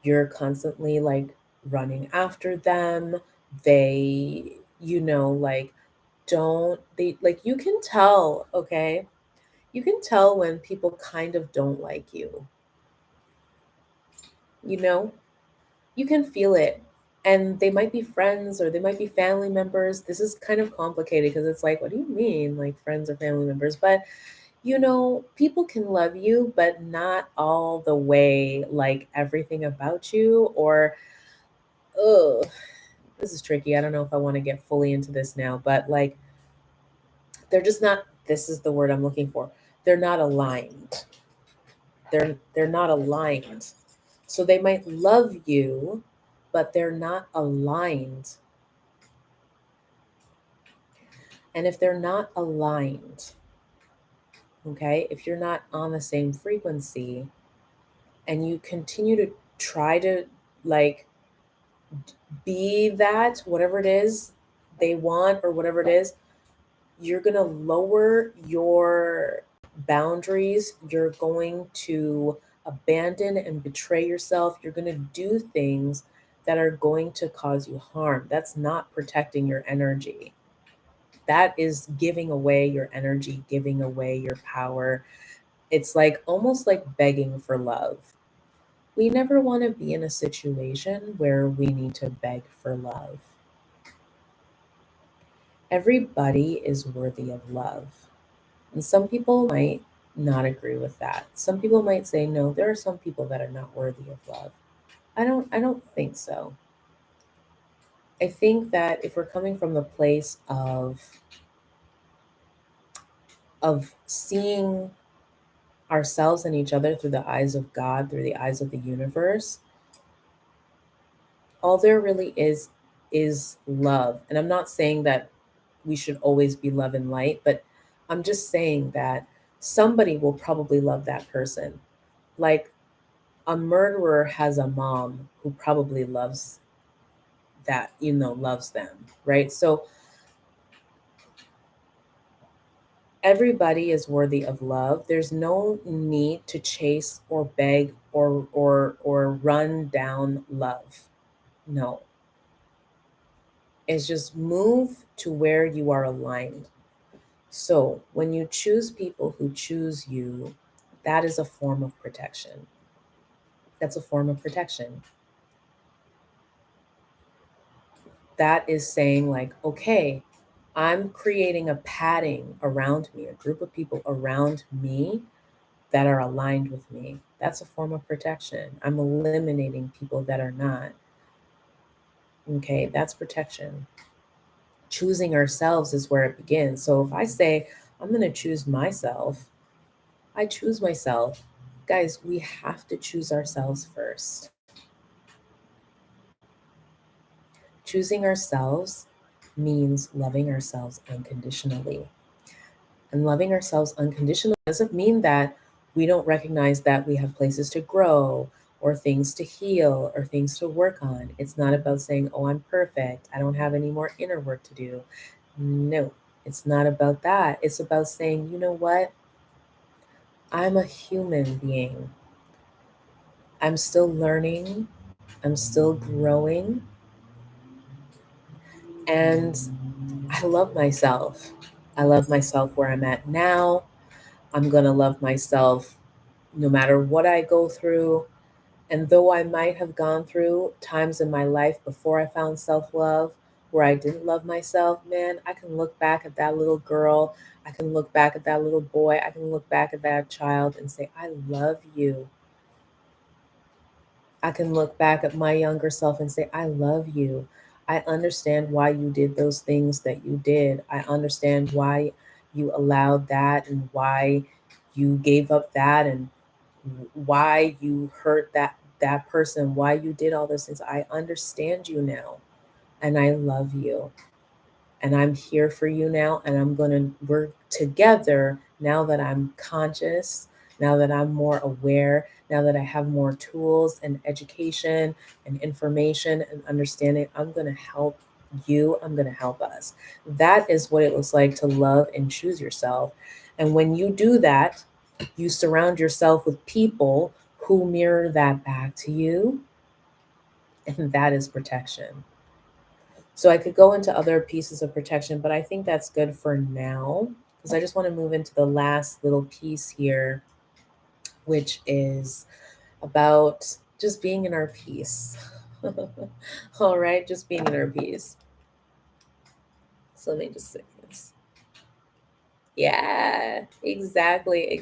you're constantly like running after them. They, like, don't they, like, you can tell, okay? You can tell when people kind of don't like you, you know? You can feel it. And they might be friends, or they might be family members. This is kind of complicated because it's like, what do you mean, like, friends or family members? But people can love you, but not all the way, like everything about you, or, oh, this is tricky. I don't know if I want to get fully into this now, but like, they're just not, this is the word I'm looking for. They're not aligned. They're not aligned. So they might love you, but they're not aligned. And if they're not aligned, okay, if you're not on the same frequency, and you continue to try to, like, be that, whatever it is they want, or whatever it is, you're going to lower your boundaries. You're going to abandon and betray yourself. You're going to do things that are going to cause you harm. That's not protecting your energy. That is giving away your energy, giving away your power. It's like almost like begging for love. We never want to be in a situation where we need to beg for love. Everybody is worthy of love. And some people might not agree with that. Some people might say, no, there are some people that are not worthy of love. I don't think so. I think that if we're coming from the place of seeing ourselves and each other through the eyes of God, through the eyes of the universe, all there really is love. And I'm not saying that we should always be love and light, but I'm just saying that somebody will probably love that person. Like a murderer has a mom who probably loves that, loves them, right? So everybody is worthy of love. There's no need to chase or beg or run down love. No. It's just move to where you are aligned. So when you choose people who choose you, that is a form of protection. That's a form of protection. That is saying, like, okay, I'm creating a padding around me, a group of people around me that are aligned with me. That's a form of protection. I'm eliminating people that are not. Okay, that's protection. Choosing ourselves is where it begins. So if I say, I'm going to choose myself, I choose myself. Guys, we have to choose ourselves first. Choosing ourselves means loving ourselves unconditionally. And loving ourselves unconditionally doesn't mean that we don't recognize that we have places to grow or things to heal or things to work on. It's not about saying, oh, I'm perfect. I don't have any more inner work to do. No, it's not about that. It's about saying, you know what? I'm a human being. I'm still learning. I'm still growing. And I love myself. I love myself where I'm at now. I'm going to love myself no matter what I go through. And though I might have gone through times in my life before I found self love where I didn't love myself, man, I can look back at that little girl. I can look back at that little boy. I can look back at that child and say, I love you. I can look back at my younger self and say, I love you. I understand why you did those things that you did. I understand why you allowed that and why you gave up that and why you hurt that person, why you did all those things. I understand you now and I love you. And I'm here for you now and I'm going to work together now that I'm conscious, now that I'm more aware, now that I have more tools and education and information and understanding. I'm going to help you. I'm going to help us. That is what it looks like to love and choose yourself. And when you do that, you surround yourself with people who mirror that back to you, and that is protection. So I could go into other pieces of protection, but I think that's good for now because I just want to move into the last little piece here, which is about just being in our peace. All right, just being in our peace. So let me just say this. Yeah, exactly.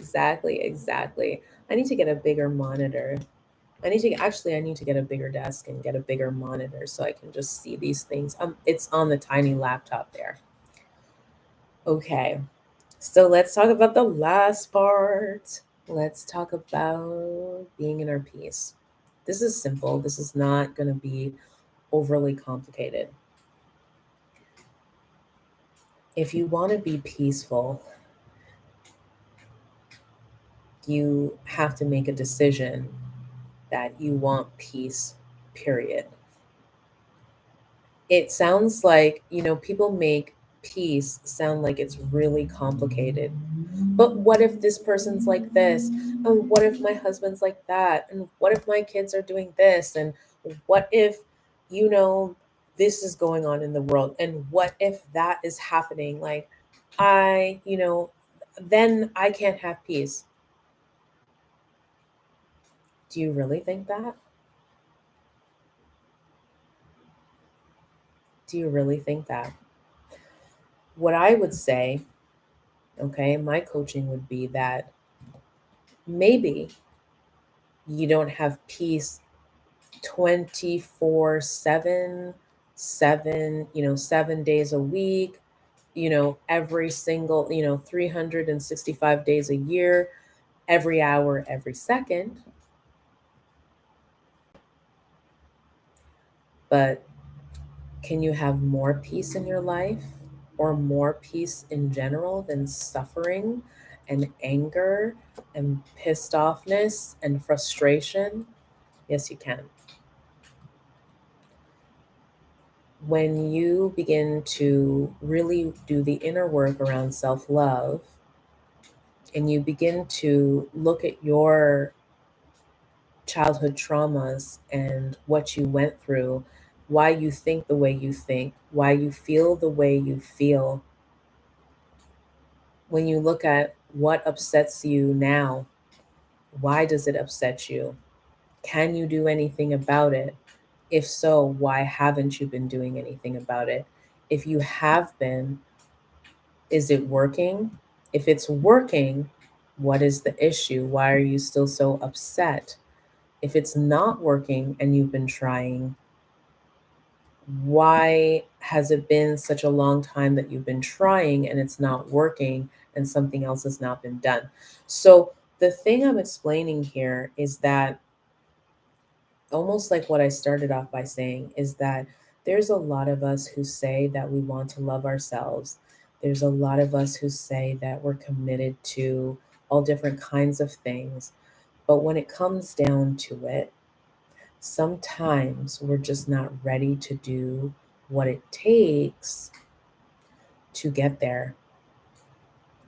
I need to get a bigger monitor. I need to get a bigger desk and get a bigger monitor so I can just see these things. It's on the tiny laptop there. Okay. So let's talk about the last part. Let's talk about being in our peace. This is simple. This is not going to be overly complicated. If you want to be peaceful, you have to make a decision that you want peace, period. It sounds like, people make peace sound like it's really complicated. But what if this person's like this? And what if my husband's like that? And what if my kids are doing this? And what if, you know, this is going on in the world? And what if that is happening? Like, then I can't have peace. Do you really think that? Do you really think that? What I would say, okay, my coaching would be that maybe you don't have peace 24/7, 7 days a week, every single, 365 days a year, every hour, every second. But can you have more peace in your life or more peace in general than suffering and anger and pissed offness and frustration? Yes, you can. When you begin to really do the inner work around self love and you begin to look at your childhood traumas and what you went through, why you think the way you think, why you feel the way you feel, when you look at what upsets you now, why does it upset you? Can you do anything about it? If so, why haven't you been doing anything about it? If you have been, is it working? If it's working, what is the issue? Why are you still so upset? If it's not working and you've been trying, why has it been such a long time that you've been trying and it's not working and something else has not been done? So, the thing I'm explaining here is that, almost like what I started off by saying, is that there's a lot of us who say that we want to love ourselves. There's a lot of us who say that we're committed to all different kinds of things. But when it comes down to it, sometimes we're just not ready to do what it takes to get there.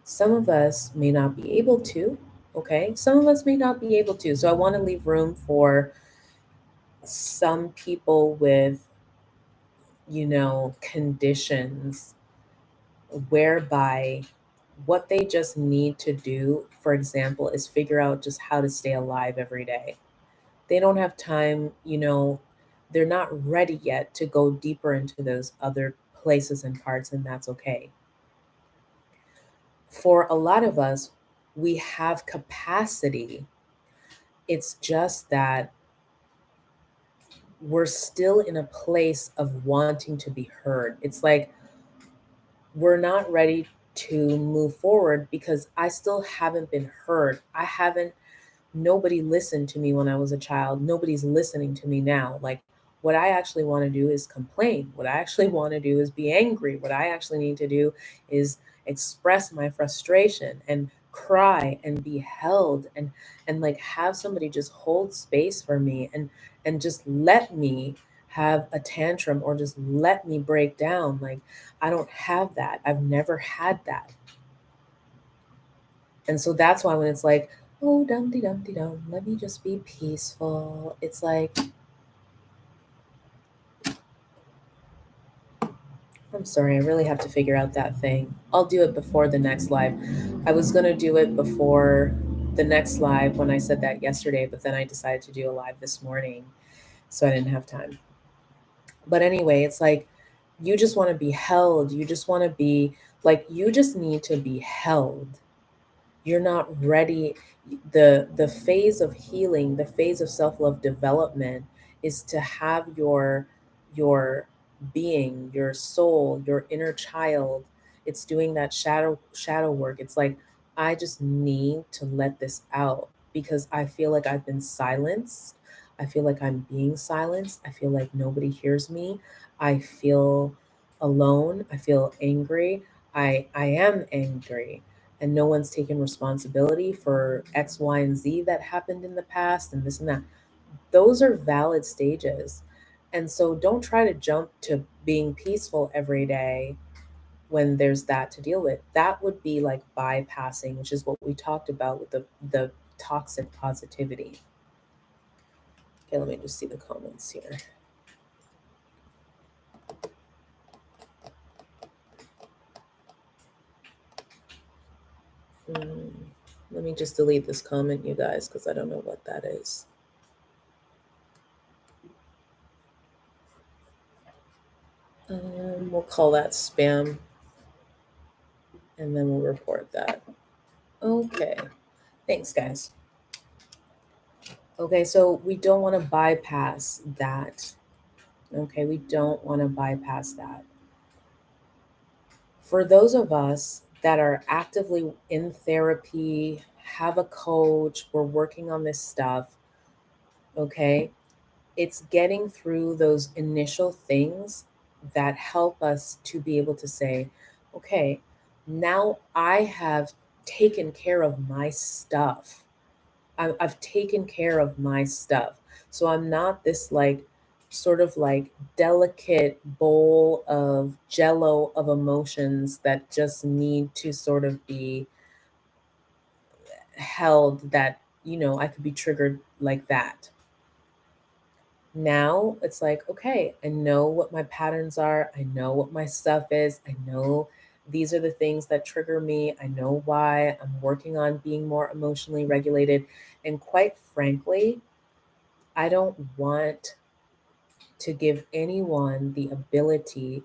Some of us may not be able to, okay? Some of us may not be able to. So I want to leave room for some people with, conditions whereby what they just need to do, for example, is figure out just how to stay alive every day. They don't have time, they're not ready yet to go deeper into those other places and parts, and that's okay. For a lot of us, we have capacity. It's just that we're still in a place of wanting to be heard. It's like we're not ready to move forward because I still haven't been heard. Nobody listened to me when I was a child. Nobody's listening to me now. Like, what I actually want to do is complain. What I actually want to do is be angry. What I actually need to do is express my frustration and cry and be held and like have somebody just hold space for me and just let me have a tantrum or just let me break down. Like, I don't have that. I've never had that. And so that's why when it's like, oh, dumpty dumpty dum, let me just be peaceful. It's like, I'm sorry, I really have to figure out that thing. I'll do it before the next live. I was going to do it before the next live when I said that yesterday, but then I decided to do a live this morning. So I didn't have time. But anyway, it's like, you just want to be held. You just want to be like, you just need to be held. You're not ready. The phase of healing, the phase of self-love development is to have your being, your soul, your inner child. It's doing that shadow work. It's like, I just need to let this out because I feel like I've been silenced. I feel like I'm being silenced. I feel like nobody hears me. I feel alone. I feel angry. I am angry and no one's taken responsibility for X, Y, and Z that happened in the past and this and that. Those are valid stages. And so don't try to jump to being peaceful every day when there's that to deal with. That would be like bypassing, which is what we talked about with the toxic positivity. Okay, let me just see the comments here. Let me just delete this comment, you guys, because I don't know what that is. We'll call that spam, and then we'll report that. Okay, thanks, guys. Okay, so we don't want to bypass that. Okay, we don't want to bypass that. For those of us that are actively in therapy, have a coach, we're working on this stuff, okay, it's getting through those initial things that help us to be able to say, okay, now I have taken care of my stuff. I've taken care of my stuff. So I'm not this like sort of like delicate bowl of jello of emotions that just need to sort of be held, that, I could be triggered like that. Now it's like, okay, I know what my patterns are. I know what my stuff is. I know these are the things that trigger me. I know why. I'm working on being more emotionally regulated. And quite frankly, I don't want to give anyone the ability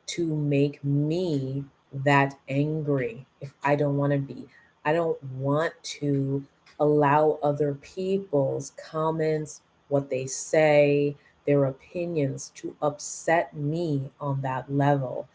to make me that angry if I don't want to be. I don't want to allow other people's comments, what they say, their opinions to upset me on that level.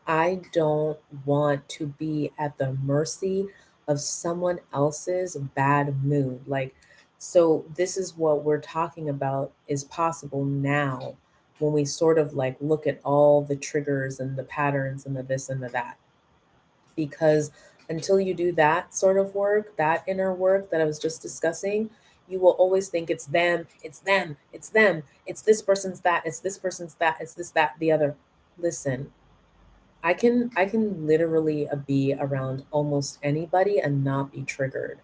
I don't want to be at the mercy of someone else's bad mood. Like, so this is what we're talking about is possible now when we sort of like look at all the triggers and the patterns and the this and the that. Because until you do that sort of work, that inner work that I was just discussing, you will always think it's them, it's them, it's them, it's this person's that, it's this person's that, it's this, that, the other. Listen, I can literally be around almost anybody and not be triggered.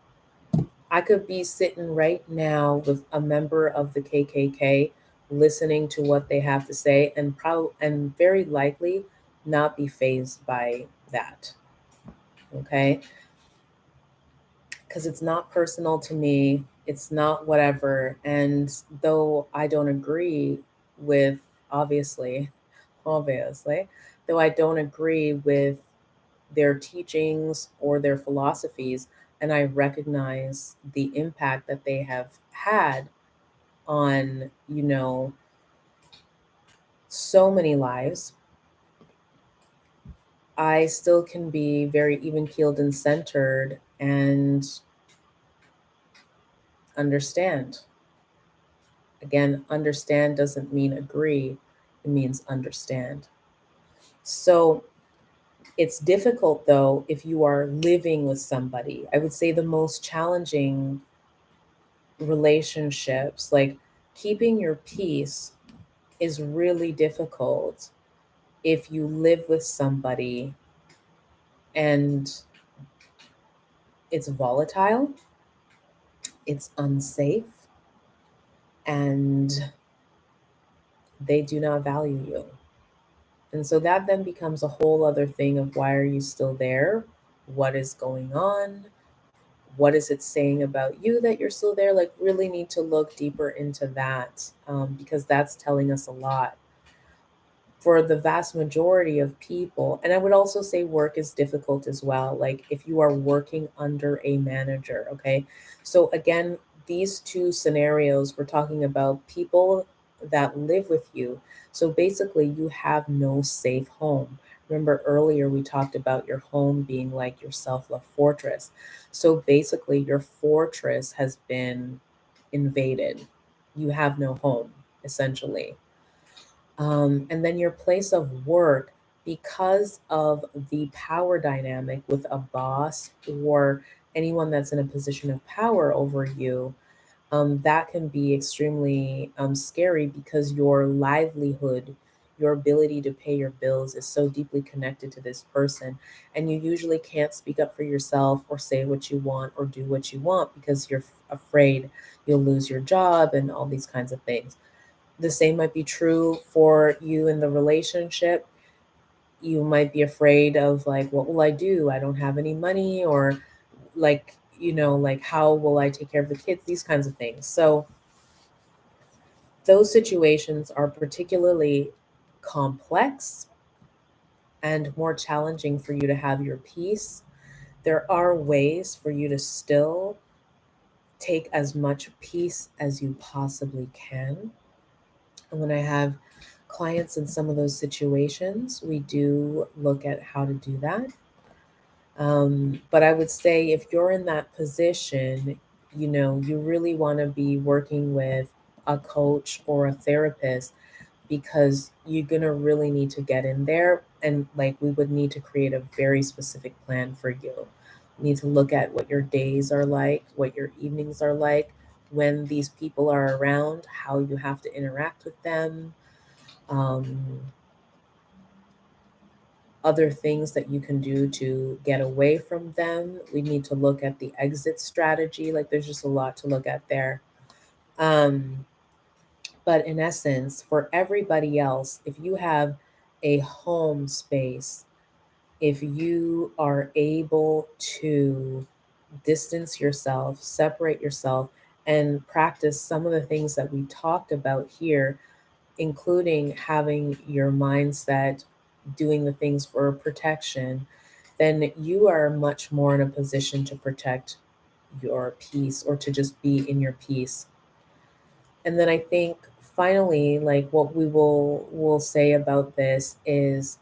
I could be sitting right now with a member of the KKK listening to what they have to say and very likely not be fazed by that. Okay? Because it's not personal to me, it's not whatever. And though I don't agree with, obviously, obviously, though I don't agree with their teachings or their philosophies, and I recognize the impact that they have had on, so many lives, I still can be very even keeled and centered and understand. Again, understand doesn't mean agree, it means understand. So it's difficult though if you are living with somebody. I would say the most challenging relationships, like keeping your peace, is really difficult if you live with somebody and it's volatile, it's unsafe, and they do not value you. And so that then becomes a whole other thing of why are you still there? What is going on? What is it saying about you that you're still there? Like, really need to look deeper into that, because that's telling us a lot. For the vast majority of people, and I would also say work is difficult as well. Like, if you are working under a manager, okay? So, again, these two scenarios, we're talking about people that live with you. So, basically, you have no safe home. Remember earlier, we talked about your home being like your self love fortress. So, basically, your fortress has been invaded. You have no home, essentially. And then your place of work, because of the power dynamic with a boss or anyone that's in a position of power over you, that can be extremely scary because your livelihood, your ability to pay your bills is so deeply connected to this person, and you usually can't speak up for yourself or say what you want or do what you want because you're afraid you'll lose your job and all these kinds of things. The same might be true for you in the relationship. You might be afraid of, like, what will I do? I don't have any money, or like, like, how will I take care of the kids? These kinds of things. So those situations are particularly complex and more challenging for you to have your peace. There are ways for you to still take as much peace as you possibly can. And when I have clients in some of those situations, we do look at how to do that. But I would say if you're in that position, you really want to be working with a coach or a therapist, because you're going to really need to get in there. And like, we would need to create a very specific plan for you. You need to look at what your days are like, what your evenings are like, when these people are around, how you have to interact with them, um, other things that you can do to get away from them. We need to look at the exit strategy. Like, there's just a lot to look at there. Um, but in essence, for everybody else, if you have a home space, if you are able to distance yourself, separate yourself, and practice some of the things that we talked about here, including having your mindset, doing the things for protection, then you are much more in a position to protect your peace, or to just be in your peace. And then I think finally, like, what we will say about this is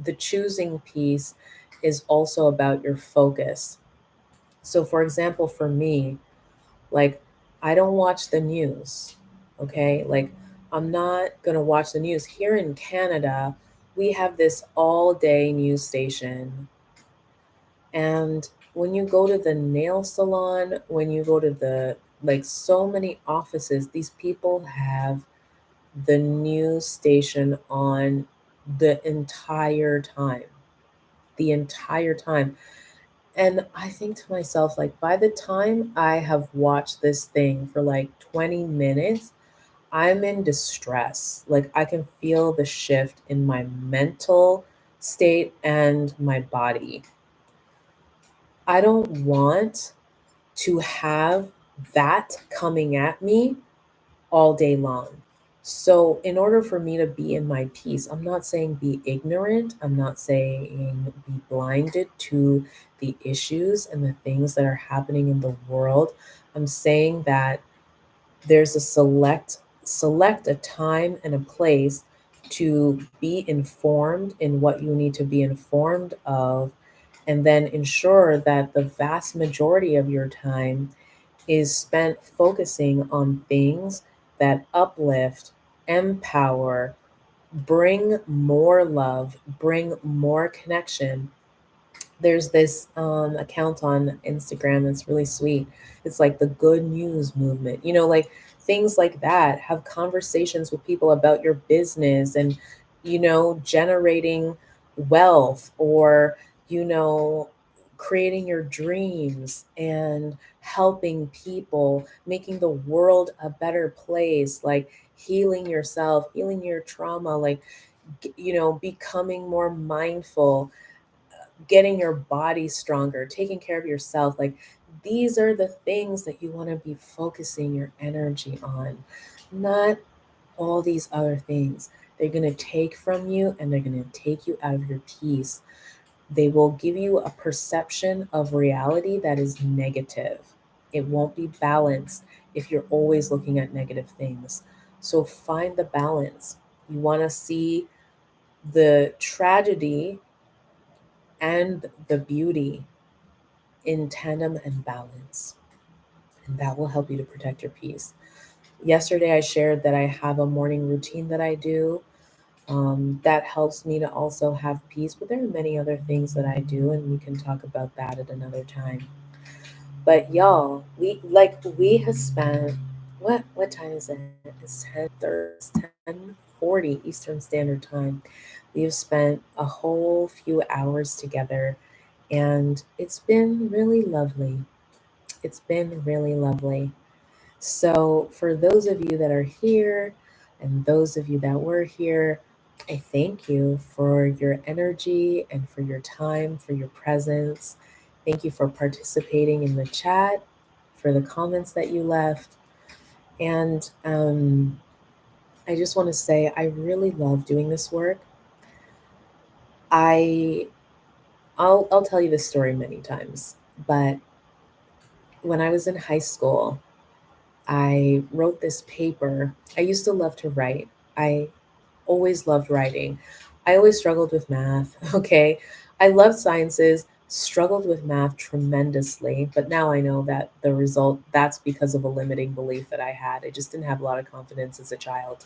the choosing piece is also about your focus. So for example, for me, like, I don't watch the news. Okay? Like, I'm not going to watch the news. Here in Canada, we have this all-day news station. And when you go to the nail salon, when you go to the, like, so many offices, these people have the news station on the entire time. The entire time. And I think to myself, like, by the time I have watched this thing for like 20 minutes, I'm in distress. Like, I can feel the shift in my mental state and my body. I don't want to have that coming at me all day long. So, in order for me to be in my peace, I'm not saying be ignorant, I'm not saying be blinded to the issues and the things that are happening in the world. I'm saying that there's a select a time and a place to be informed in what you need to be informed of, and then ensure that the vast majority of your time is spent focusing on things that uplift, empower, bring more love, bring more connection. There's this account on Instagram that's really sweet. It's like the good news movement, like things like that. Have conversations with people about your business, and, generating wealth, or, you know, creating your dreams and helping people, making the world a better place, like healing yourself, healing your trauma, like, becoming more mindful, getting your body stronger, taking care of yourself. Like, these are the things that you want to be focusing your energy on, not all these other things. They're going to take from you, and they're going to take you out of your peace. They will give you a perception of reality that is negative. It won't be balanced if you're always looking at negative things. So find the balance. You want to see the tragedy and the beauty in tandem and balance. And that will help you to protect your peace. Yesterday, I shared that I have a morning routine that I do, that helps me to also have peace. But there are many other things that I do, and we can talk about that at another time. But y'all, we have spent, what time is it? It's 10:30. It's 10:40. 12:40 Eastern Standard Time. We have spent a whole few hours together, and it's been really lovely. It's been really lovely. So, for those of you that are here and those of you that were here, I thank you for your energy and for your time, for your presence. Thank you for participating in the chat, for the comments that you left. And I just want to say I really love doing this work. I'll tell you this story many times, but when I was in high school, I wrote this paper. I used to love to write. I always loved writing. I always struggled with math. Okay. I loved sciences, struggled with math tremendously. But now I know that the result, that's because of a limiting belief that I had. I just didn't have a lot of confidence as a child.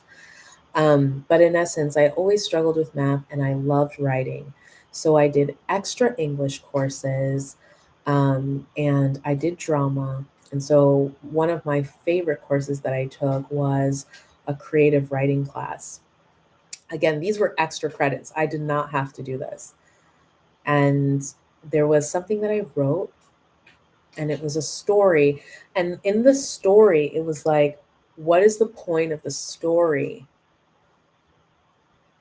But in essence, I always struggled with math and I loved writing. So I did extra English courses and I did drama. And so one of my favorite courses that I took was a creative writing class. Again, these were extra credits. I did not have to do this. And there was something that I wrote, and it was a story. And in the story, it was like, what is the point of the story?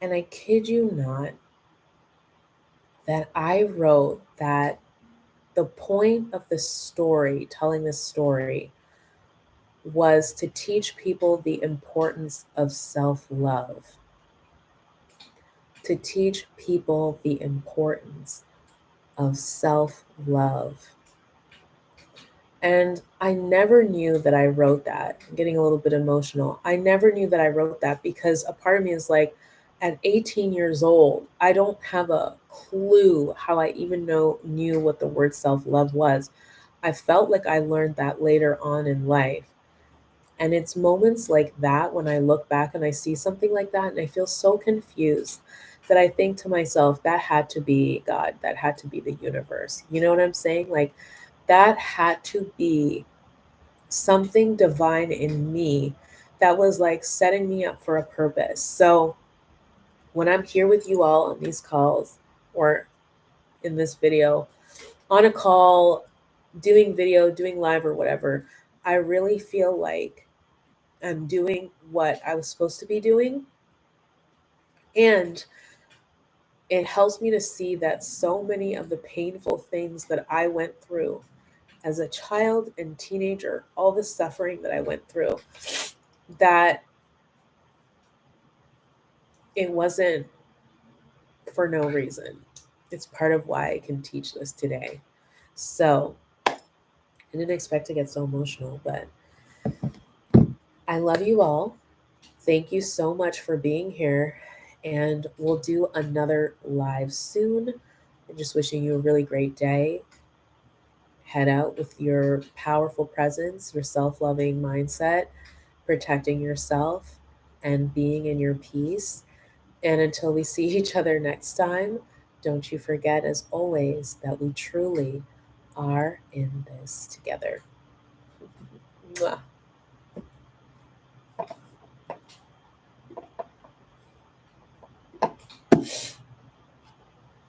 And I kid you not, that I wrote that the point of the story, telling this story, was to teach people the importance of self-love. To teach people the importance of self-love. And I never knew that I wrote that. I'm getting a little bit emotional. I never knew that I wrote that because a part of me is like, at 18 years old, I don't have a clue how I even knew what the word self-love was. I felt like I learned that later on in life. And it's moments like that when I look back and I see something like that and I feel so confused that I think to myself, that had to be God, that had to be the universe. You know what I'm saying? Like, that had to be something divine in me that was like setting me up for a purpose. So when I'm here with you all on these calls or in this video, on a call, doing video, doing live or whatever, I really feel like I'm doing what I was supposed to be doing. And it helps me to see that so many of the painful things that I went through as a child and teenager, all the suffering that I went through, that it wasn't for no reason. It's part of why I can teach this today. So I didn't expect to get so emotional, but I love you all. Thank you so much for being here. And we'll do another live soon. I'm just wishing you a really great day. Head out with your powerful presence, your self loving mindset, protecting yourself, and being in your peace. And until we see each other next time, don't you forget, as always, that we truly are in this together. Mwah.